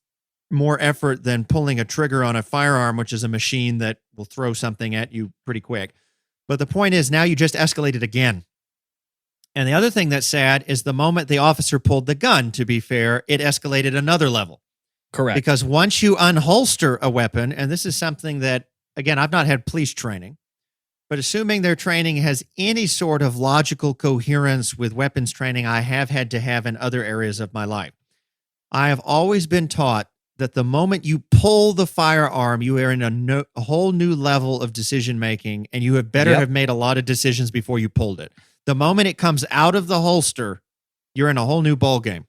S2: more effort than pulling a trigger on a firearm, which is a machine that will throw something at you pretty quick. But the point is now you just escalated again. And the other thing that's sad is the moment the officer pulled the gun, to be fair, it escalated another level.
S1: Correct.
S2: Because once you unholster a weapon, and this is something that, again, I've not had police training, but assuming their training has any sort of logical coherence with weapons training I have had to have in other areas of my life, I have always been taught that the moment you pull the firearm, you are in a whole new level of decision making, and you have better have made a lot of decisions before you pulled it. The moment it comes out of the holster, you're in a whole new ball game.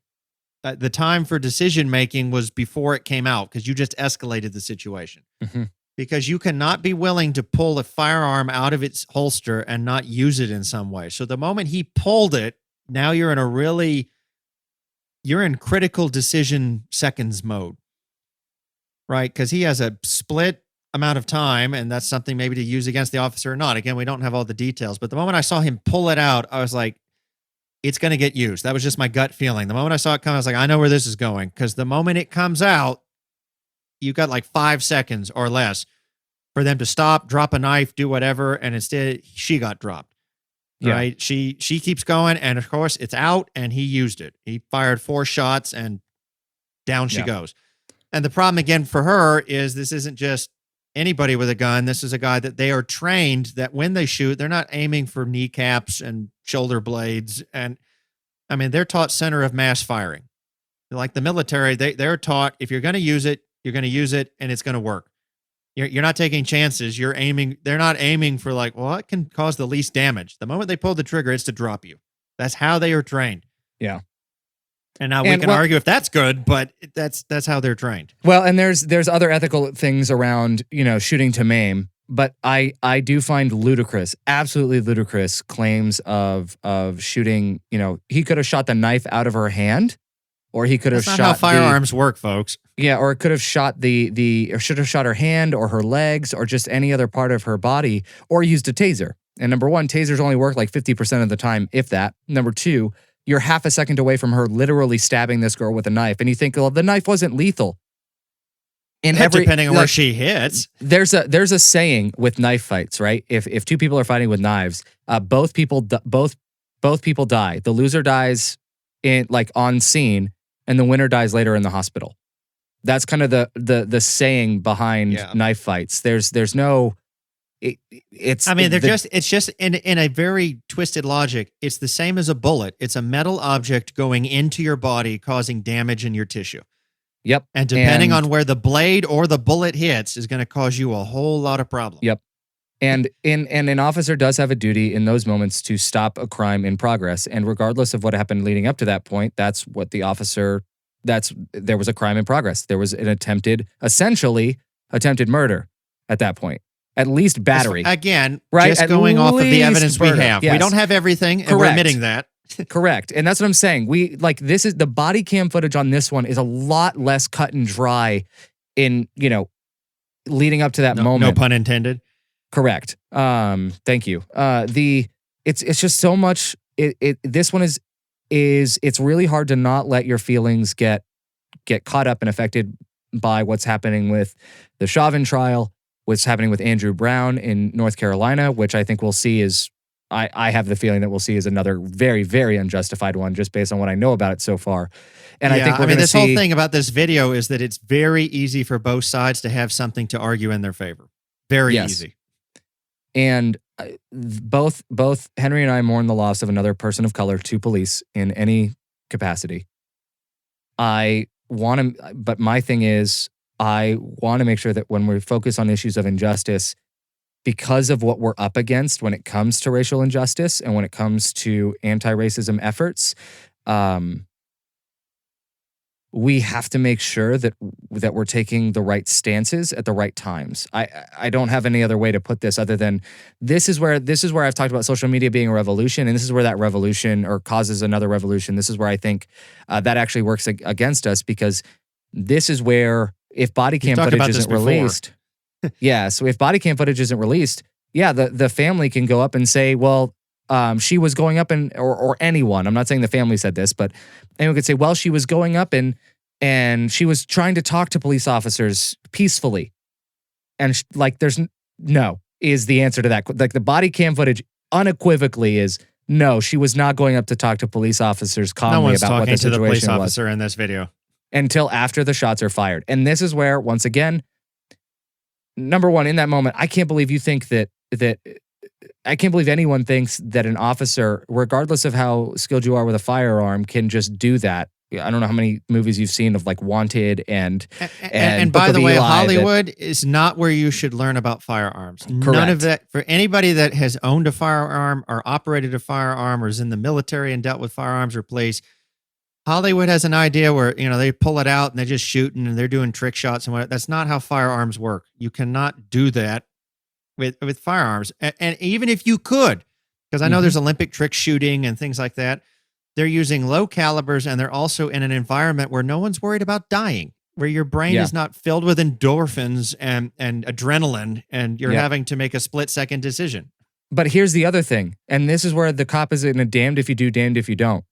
S2: The time for decision making was before it came out because you just escalated the situation.
S1: Mm-hmm.
S2: Because you cannot be willing to pull a firearm out of its holster and not use it in some way. So the moment he pulled it, now you're in critical decision seconds mode. Right? Because he has a split amount of time, and that's something maybe to use against the officer or not. Again, we don't have all the details, but the moment I saw him pull it out, I was like, it's going to get used. That was just my gut feeling. The moment I saw it come, I was like, I know where this is going. Because the moment it comes out, you've got like 5 seconds or less for them to stop, drop a knife, do whatever, and instead she got dropped.
S1: Yeah.
S2: Right? She keeps going, and of course it's out, and he used it. He fired 4 shots, and down she goes. And the problem, again, for her is this isn't just anybody with a gun. This is a guy that they are trained that when they shoot, they're not aiming for kneecaps and shoulder blades. And they're taught center of mass firing. Like the military, they're taught if you're going to use it, you're going to use it, and it's going to work. You're not taking chances. You're aiming. They're not aiming for like, well, it can cause the least damage. The moment they pull the trigger, it's to drop you. That's how they are trained.
S1: Yeah.
S2: And now we can argue if that's good, but that's how they're trained.
S1: Well, and there's other ethical things around, shooting to maim, but I do find ludicrous, absolutely ludicrous claims of shooting, he could have shot the knife out of her hand or he could have
S2: That's
S1: shot
S2: not how firearms work, folks.
S1: Yeah, or it could have shot or should have shot her hand or her legs or just any other part of her body, or used a taser. And number one, tasers only work like 50% of the time, if that. Number two, you're half a second away from her literally stabbing this girl with a knife. And you think, well, the knife wasn't lethal.
S2: Depending on where she hits.
S1: There's a saying with knife fights, right? If two people are fighting with knives, both people die. The loser dies on scene, and the winner dies later in the hospital. That's kind of the saying behind knife fights. There's no. It's just in a very twisted logic. It's the same as a bullet. It's a metal object going into your body, causing damage in your tissue. Yep.
S2: And depending on where the blade or the bullet hits is going to cause you a whole lot of problems.
S1: Yep. And an officer does have a duty in those moments to stop a crime in progress. And regardless of what happened leading up to that point, there was a crime in progress. There was an essentially attempted murder at that point. At least battery.
S2: Again, right? Just going off of the evidence we have. Yes. We don't have everything, and we're admitting that.
S1: Correct. And that's what I'm saying. The body cam footage on this one is a lot less cut and dry in, leading up to that moment.
S2: No pun intended.
S1: Correct. Thank you. It's just so much. This one is it's really hard to not let your feelings get caught up and affected by what's happening with the Chauvin trial, what's happening with Andrew Brown in North Carolina, which I think we'll see is, I have the feeling that we'll see is another very, very unjustified one just based on what I know about it so far. And I think
S2: this whole thing about this video is that it's very easy for both sides to have something to argue in their favor. Very easy.
S1: And both Henry and I mourn the loss of another person of color to police in any capacity. But my thing is, I want to make sure that when we focus on issues of injustice, because of what we're up against when it comes to racial injustice and when it comes to anti-racism efforts, we have to make sure that we're taking the right stances at the right times. I don't have any other way to put this other than this is where I've talked about social media being a revolution, and this is where that revolution or causes another revolution. This is where I think that actually works against us, because this is where if body cam footage isn't released, so if body cam footage isn't released, the family can go up and say, well, she was going up or anyone, I'm not saying the family said this, but anyone could say, well, she was going up and she was trying to talk to police officers peacefully. And there's no is the answer to that. Like the body cam footage unequivocally is no, she was not going up to talk to police officers calmly about what the situation was.
S2: No one's talking to the police officer in this video.
S1: Until after the shots are fired. And this is where, once again, number one, in that moment, I can't believe you think that I can't believe anyone thinks that an officer, regardless of how skilled you are with a firearm, can just do that. I don't know how many movies you've seen of Wanted and
S2: by the way, Hollywood is not where you should learn about firearms.
S1: Correct.
S2: None of that. For anybody that has owned a firearm or operated a firearm or is in the military and dealt with firearms or police, Hollywood has an idea where, they pull it out and they're just shooting and they're doing trick shots and whatever. That's not how firearms work. You cannot do that with firearms. And even if you could, because I know there's Olympic trick shooting and things like that, they're using low calibers and they're also in an environment where no one's worried about dying, where your brain is not filled with endorphins and adrenaline and you're having to make a split-second decision.
S1: But here's the other thing, and this is where the cop is in a damned if you do, damned if you don't.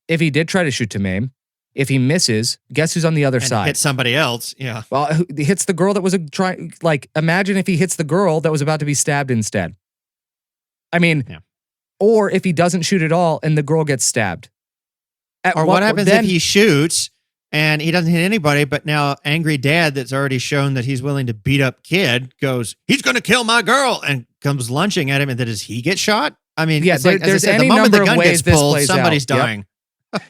S1: If he did try to shoot to maim, if he misses, guess who's on the other side?
S2: Hit somebody else, yeah.
S1: Well, he hits the girl that was trying. Imagine if he hits the girl that was about to be stabbed instead. I mean, or if he doesn't shoot at all and the girl gets stabbed.
S2: Or what happens if he shoots and he doesn't hit anybody, but now angry dad that's already shown that he's willing to beat up kid goes, he's going to kill my girl, and comes lunging at him, and then does he get shot? I mean,
S1: there's any
S2: the moment
S1: number
S2: the gun
S1: of ways
S2: gets pulled,
S1: this plays
S2: somebody's
S1: out.
S2: dying.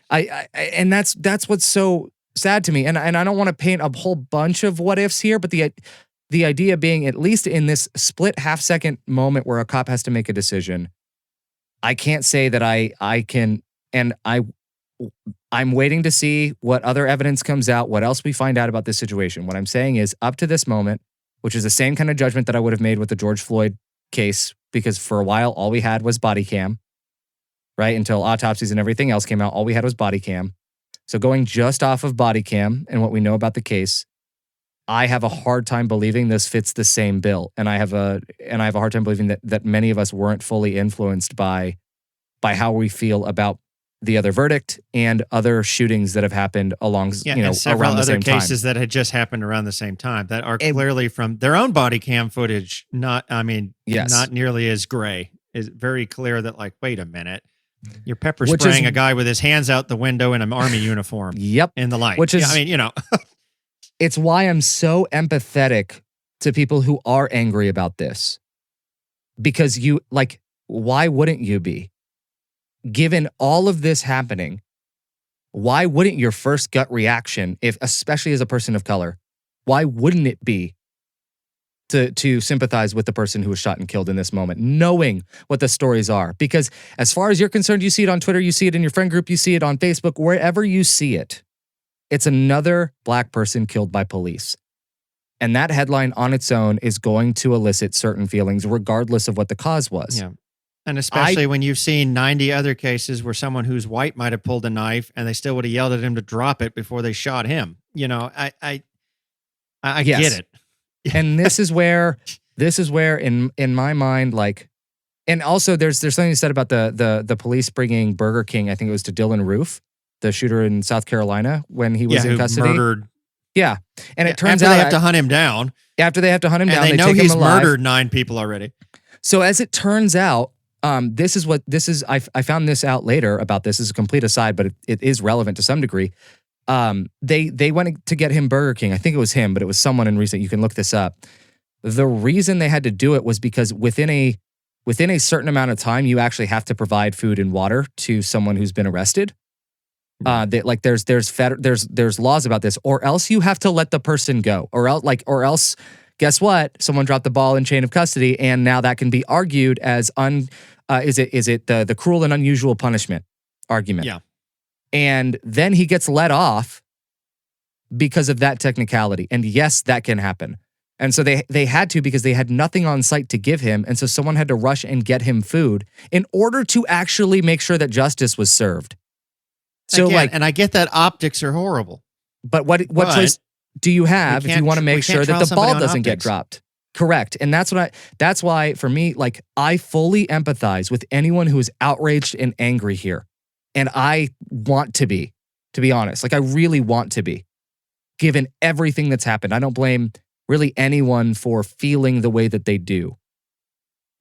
S1: And that's what's so sad to me. And I don't want to paint a whole bunch of what ifs here, but the idea being, at least in this split half-second moment where a cop has to make a decision, I can't say that I can, and I'm waiting to see what other evidence comes out, what else we find out about this situation. What I'm saying is, up to this moment, which is the same kind of judgment that I would have made with the George Floyd case, because for a while, all we had was body cam, right? Until autopsies and everything else came out, all we had was body cam. So going just off of body cam and what we know about the case, I have a hard time believing this fits the same bill. And I have a hard time believing that many of us weren't fully influenced by how we feel about the other verdict and other shootings that have happened
S2: and several
S1: around the
S2: other
S1: same time.
S2: cases that had just happened around the same time that are clearly from their own body cam footage. Not nearly as gray. It's very clear that, like, wait a minute, you're pepper spraying a guy with his hands out the window in an army uniform.
S1: Yep.
S2: In the light.
S1: Which is,
S2: it's
S1: why I'm so empathetic to people who are angry about this. Because why wouldn't you be? Given all of this happening, why wouldn't your first gut reaction, especially as a person of color, why wouldn't it be to sympathize with the person who was shot and killed in this moment, knowing what the stories are? Because as far as you're concerned, you see it on Twitter, you see it in your friend group, you see it on Facebook, wherever you see it, it's another Black person killed by police. And that headline on its own is going to elicit certain feelings regardless of what the cause was.
S2: Yeah. And especially when you've seen 90 other cases where someone who's white might have pulled a knife and they still would have yelled at him to drop it before they shot him. I get it.
S1: And this is where in my mind, and also there's something said about the police bringing Burger King, I think it was to Dylan Roof, the shooter in South Carolina when he was in custody.
S2: Murdered.
S1: Yeah. And it turns out
S2: they have to hunt him down.
S1: After they have to hunt him down,
S2: they know
S1: take
S2: he's
S1: him alive.
S2: Murdered 9 people already. So
S1: as it turns out, this is. I found this out later about this. This is a complete aside, but it is relevant to some degree. They went to get him Burger King. I think it was him, but it was someone in recent. You can look this up. The reason they had to do it was because within a certain amount of time, you actually have to provide food and water to someone who's been arrested. There's laws about this, or else you have to let the person go, or else. Guess what? Someone dropped the ball in chain of custody, and now that can be argued as is it the cruel and unusual punishment argument?
S2: Yeah.
S1: And then he gets let off because of that technicality. And yes, that can happen. And so they had to, because they had nothing on site to give him, and so someone had to rush and get him food in order to actually make sure that justice was served. So
S2: and I get that optics are horrible.
S1: But what choice do you have if you want to make sure that the ball doesn't get dropped? Correct. And that's why for me, I fully empathize with anyone who is outraged and angry here. And I want to be honest. I really want to be, given everything that's happened. I don't blame really anyone for feeling the way that they do.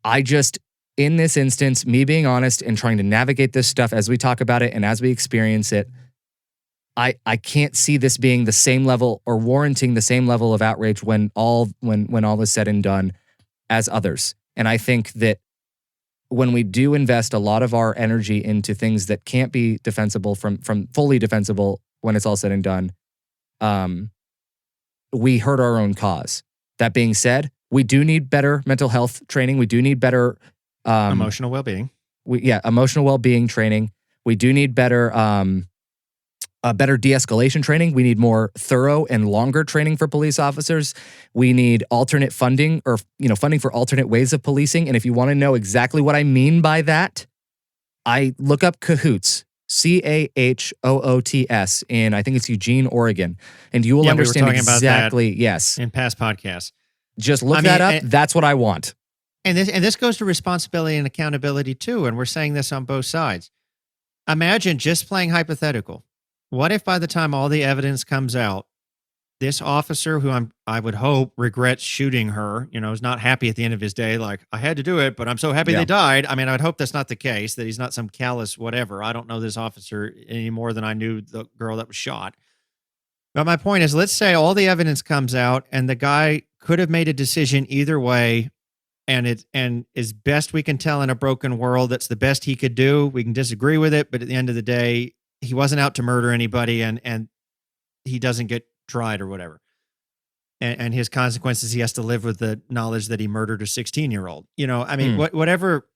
S1: I just, in this instance, me being honest and trying to navigate this stuff as we talk about it and as we experience it, I can't see this being the same level or warranting the same level of outrage when all is said and done as others. And I think that when we do invest a lot of our energy into things that can't be defensible from fully defensible when it's all said and done, we hurt our own cause. That being said, we do need better mental health training. We do need better
S2: emotional well-being.
S1: Emotional well-being training. We do need better de-escalation training. We need more thorough and longer training for police officers. We need alternate funding, or funding for alternate ways of policing. And if you want to know exactly what I mean by that, I look up Cahoots, CAHOOTS, in I think it's Eugene, Oregon, and you will understand exactly. Yes,
S2: in past podcasts.
S1: Just look that up. That's what I want.
S2: And this goes to responsibility and accountability too. And we're saying this on both sides. Imagine, just playing hypothetical, what if by the time all the evidence comes out, this officer, who I would hope regrets shooting her, is not happy at the end of his day, like, I had to do it, but I'm so happy they died. I mean, I would hope that's not the case, that he's not some callous whatever. I don't know this officer any more than I knew the girl that was shot. But my point is, let's say all the evidence comes out and the guy could have made a decision either way, and as best we can tell in a broken world, that's the best he could do. We can disagree with it, but at the end of the day, he wasn't out to murder anybody, and he doesn't get tried or whatever. And his consequences, he has to live with the knowledge that he murdered a 16-year-old. Whatever,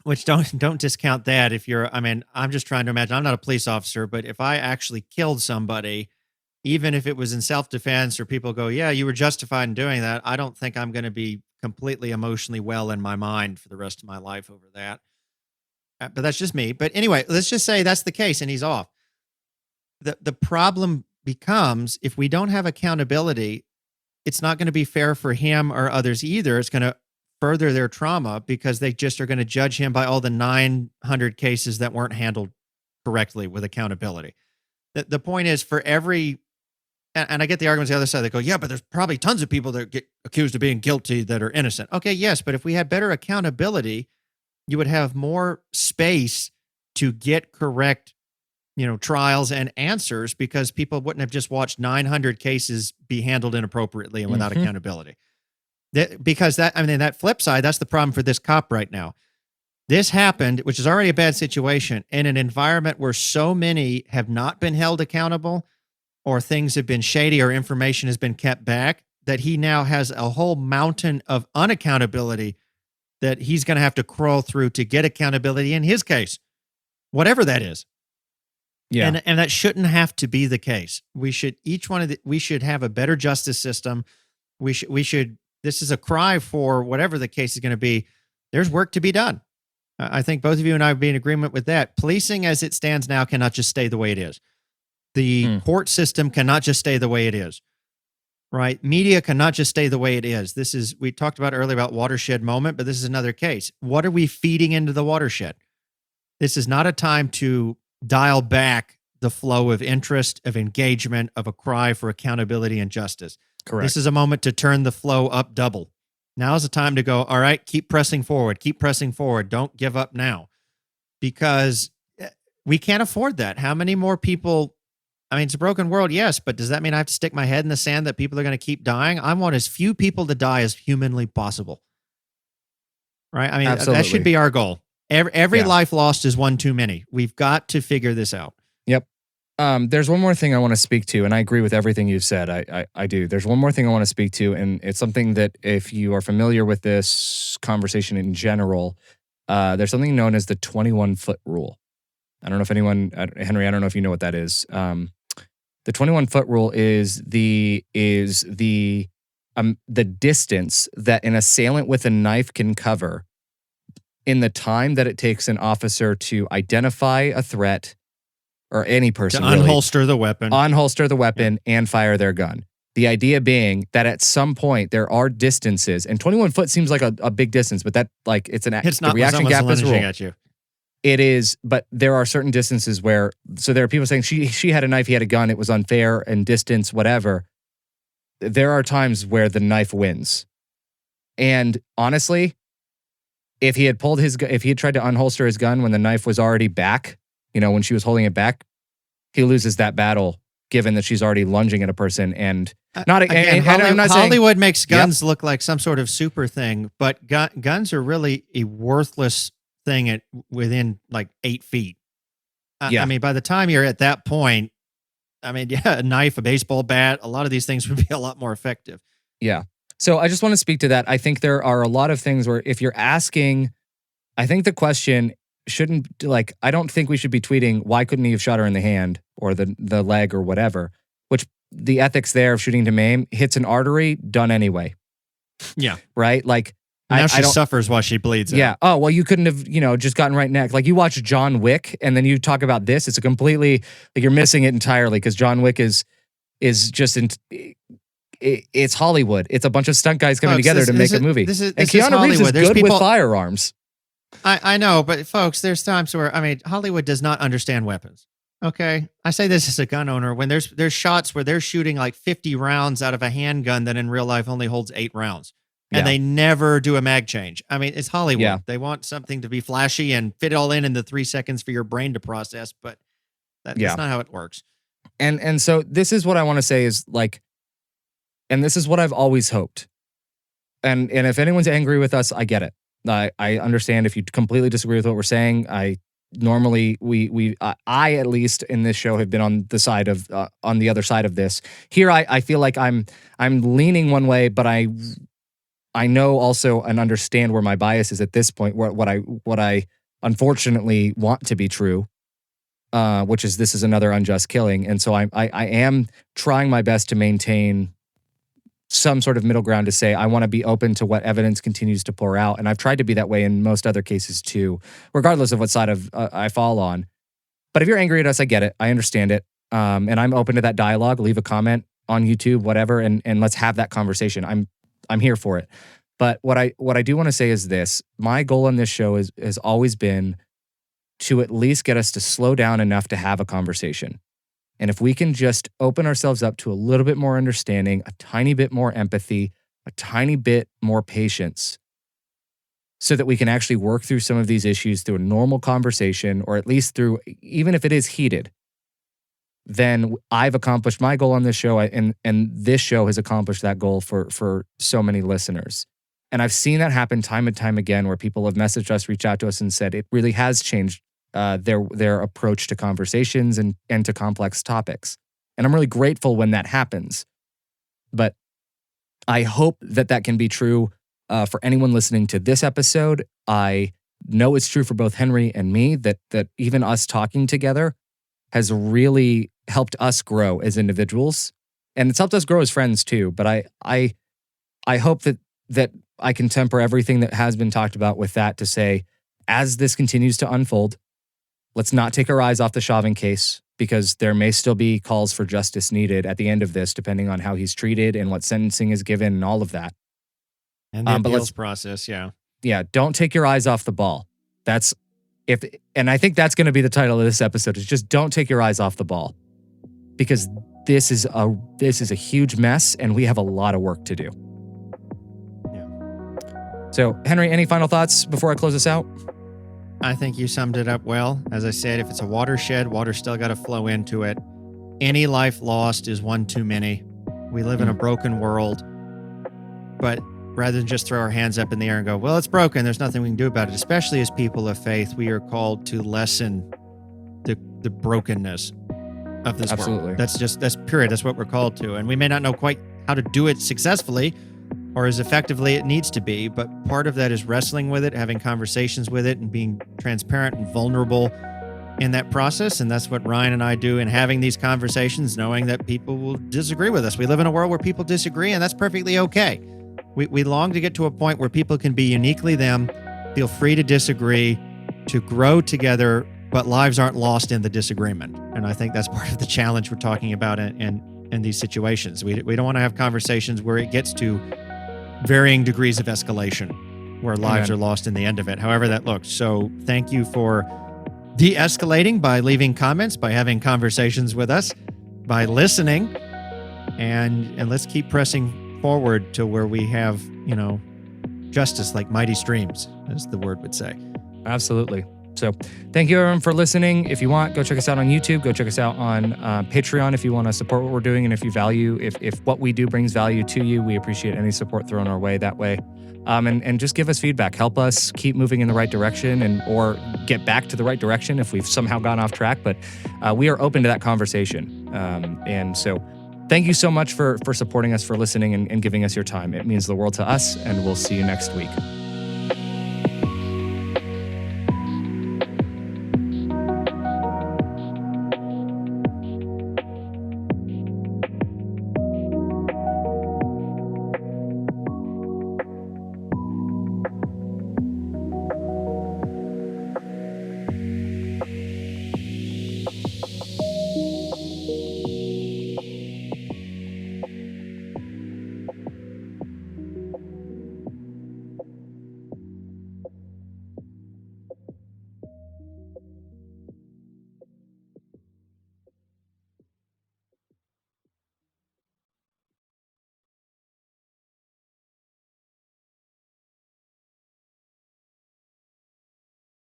S2: which don't discount that. I'm just trying to imagine, I'm not a police officer, but if I actually killed somebody, even if it was in self-defense, or people go, yeah, you were justified in doing that, I don't think I'm going to be completely emotionally well in my mind for the rest of my life over that. But that's just me. But anyway, let's just say that's the case and he's off. The problem becomes if we don't have accountability, it's not going to be fair for him or others either. It's going to further their trauma because they just are going to judge him by all the 900 cases that weren't handled correctly with accountability. The point is for every, and I get the arguments on the other side. They go, yeah, but there's probably tons of people that get accused of being guilty that are innocent. Okay, yes, but if we had better accountability, you would have more space to get correct, trials and answers because people wouldn't have just watched 900 cases be handled inappropriately and without accountability. That flip side, that's the problem for this cop right now. This happened, which is already a bad situation, in an environment where so many have not been held accountable or things have been shady or information has been kept back, that he now has a whole mountain of unaccountability that he's going to have to crawl through to get accountability in his case, whatever that is.
S1: Yeah.
S2: And that shouldn't have to be the case. We should we should have a better justice system. We should this is a cry for whatever the case is going to be. There's work to be done. I think both of you and I would be in agreement with that. Policing as it stands now cannot just stay the way it is. The court system cannot just stay the way it is, right? Media cannot just stay the way it is. We talked about earlier about watershed moment, but this is another case. What are we feeding into the watershed? This is not a time to dial back the flow of interest, of engagement, of a cry for accountability and justice.
S1: Correct.
S2: This is a moment to turn the flow up double. Now is the time to go, all right, keep pressing forward. Don't give up now because we can't afford that. How many more people? I mean, it's a broken world, yes, but does that mean I have to stick my head in the sand that people are going to keep dying? I want as few people to die as humanly possible. Right? I mean,
S1: Absolutely.
S2: That should be our goal. Every life lost is one too many. We've got to figure this out.
S1: Yep. There's one more thing I want to speak to, and I agree with everything you've said. I do. There's one more thing I want to speak to, and it's something that if you are familiar with this conversation in general, there's something known as the 21-foot rule. I don't know if anyone, Henry, I don't know if you know what that is. The 21-foot rule is the distance that an assailant with a knife can cover in the time that it takes an officer to identify a threat or any person
S2: to unholster the weapon,
S1: and fire their gun. The idea being that at some point there are distances, and 21 foot seems like a big distance, but that it's not the reaction gap is rule.
S2: At you.
S1: It is, but there are certain distances where, so there are people saying she had a knife, he had a gun, it was unfair and distance, whatever. There are times where the knife wins. And honestly, if he had tried to unholster his gun when the knife was already back, when she was holding it back, he loses that battle given that she's already lunging at a person. And not again, I'm not saying
S2: Hollywood makes guns look like some sort of super thing, but guns are really a worthless thing within like 8 feet. I mean, by the time you're at that point, a knife, a baseball bat, a lot of these things would be a lot more effective.
S1: Yeah. So I just want to speak to that. I think there are a lot of things where if you're asking, I think the question shouldn't, I don't think we should be tweeting, why couldn't he have shot her in the hand or the leg or whatever, which the ethics there of shooting to maim hits an artery, done anyway.
S2: Yeah.
S1: Right?
S2: Now she suffers while she bleeds out.
S1: Yeah. Oh, well, you couldn't have, just gotten right next. Like you watch John Wick and then you talk about this. It's a completely, you're missing it entirely because John Wick is just, it's Hollywood. It's a bunch of stunt guys coming together to make a movie. And Keanu Reeves is good with firearms.
S2: I know, but folks, there's times where, Hollywood does not understand weapons. Okay. I say this as a gun owner when there's shots where they're shooting like 50 rounds out of a handgun that in real life only holds 8 rounds. And they never do a mag change. It's Hollywood. Yeah. They want something to be flashy and fit it all in the 3 seconds for your brain to process, but that's not how it works.
S1: And so this is what I want to say is and this is what I've always hoped. And if anyone's angry with us, I get it. I understand if you completely disagree with what we're saying. I normally I at least in this show have been on the side of on the other side of this. Here I feel like I'm leaning one way, but I know also and understand where my bias is at this point. What I unfortunately want to be true, which is this is another unjust killing, and so I am trying my best to maintain some sort of middle ground to say I want to be open to what evidence continues to pour out, and I've tried to be that way in most other cases too, regardless of what side of I fall on. But if you're angry at us, I get it. I understand it. And I'm open to that dialogue. Leave a comment on YouTube, whatever, and let's have that conversation. I'm here for it. But what I do want to say is this: my goal on this show has always been to at least get us to slow down enough to have a conversation. And if we can just open ourselves up to a little bit more understanding, a tiny bit more empathy, a tiny bit more patience, so that we can actually work through some of these issues through a normal conversation, or at least through, even if it is heated, then I've accomplished my goal on this show, and this show has accomplished that goal for so many listeners. And I've seen that happen time and time again, where people have messaged us, reached out to us, and said it really has changed their approach to conversations and to complex topics. And I'm really grateful when that happens. But I hope that can be true for anyone listening to this episode. I know it's true for both Henry and me that even us talking together has really helped us grow as individuals, and it's helped us grow as friends too. But I hope that I can temper everything that has been talked about with that to say, as this continues to unfold, let's not take our eyes off the Chauvin case, because there may still be calls for justice needed at the end of this, depending on how he's treated and what sentencing is given and all of that.
S2: And the appeals process, yeah.
S1: Yeah, don't take your eyes off the ball. And I think that's going to be the title of this episode, is just don't take your eyes off the ball, because this is a huge mess and we have a lot of work to do.
S2: Yeah.
S1: So, Henry, any final thoughts before I close this out?
S2: I think you summed it up well. As I said, if it's a watershed, water's still got to flow into it. Any life lost is one too many. We live in a broken world, but rather than just throw our hands up in the air and go, well, it's broken, there's nothing we can do about it, especially as people of faith, we are called to lessen the brokenness of this world. That's period. That's what we're called to. And we may not know quite how to do it successfully or as effectively it needs to be, but part of that is wrestling with it, having conversations with it, and being transparent and vulnerable in that process. And that's what Ryan and I do in having these conversations, knowing that people will disagree with us. We live in a world where people disagree, and that's perfectly okay. We long to get to a point where people can be uniquely them, feel free to disagree, to grow together, but lives aren't lost in the disagreement. And I think that's part of the challenge we're talking about in these situations. We don't want to have conversations where it gets to varying degrees of escalation, where lives are lost in the end of it, however that looks. So thank you for de-escalating by leaving comments, by having conversations with us, by listening, and let's keep pressing forward to where we have, justice like mighty streams, as the word would say.
S1: Absolutely. So thank you everyone for listening. If you want, go check us out on YouTube. Go check us out on Patreon if you want to support what we're doing. And if you value, if what we do brings value to you, we appreciate any support thrown our way that way. And just give us feedback. Help us keep moving in the right direction, or get back to the right direction if we've somehow gone off track. But we are open to that conversation. And so thank you so much for supporting us, for listening, and giving us your time. It means the world to us, and we'll see you next week.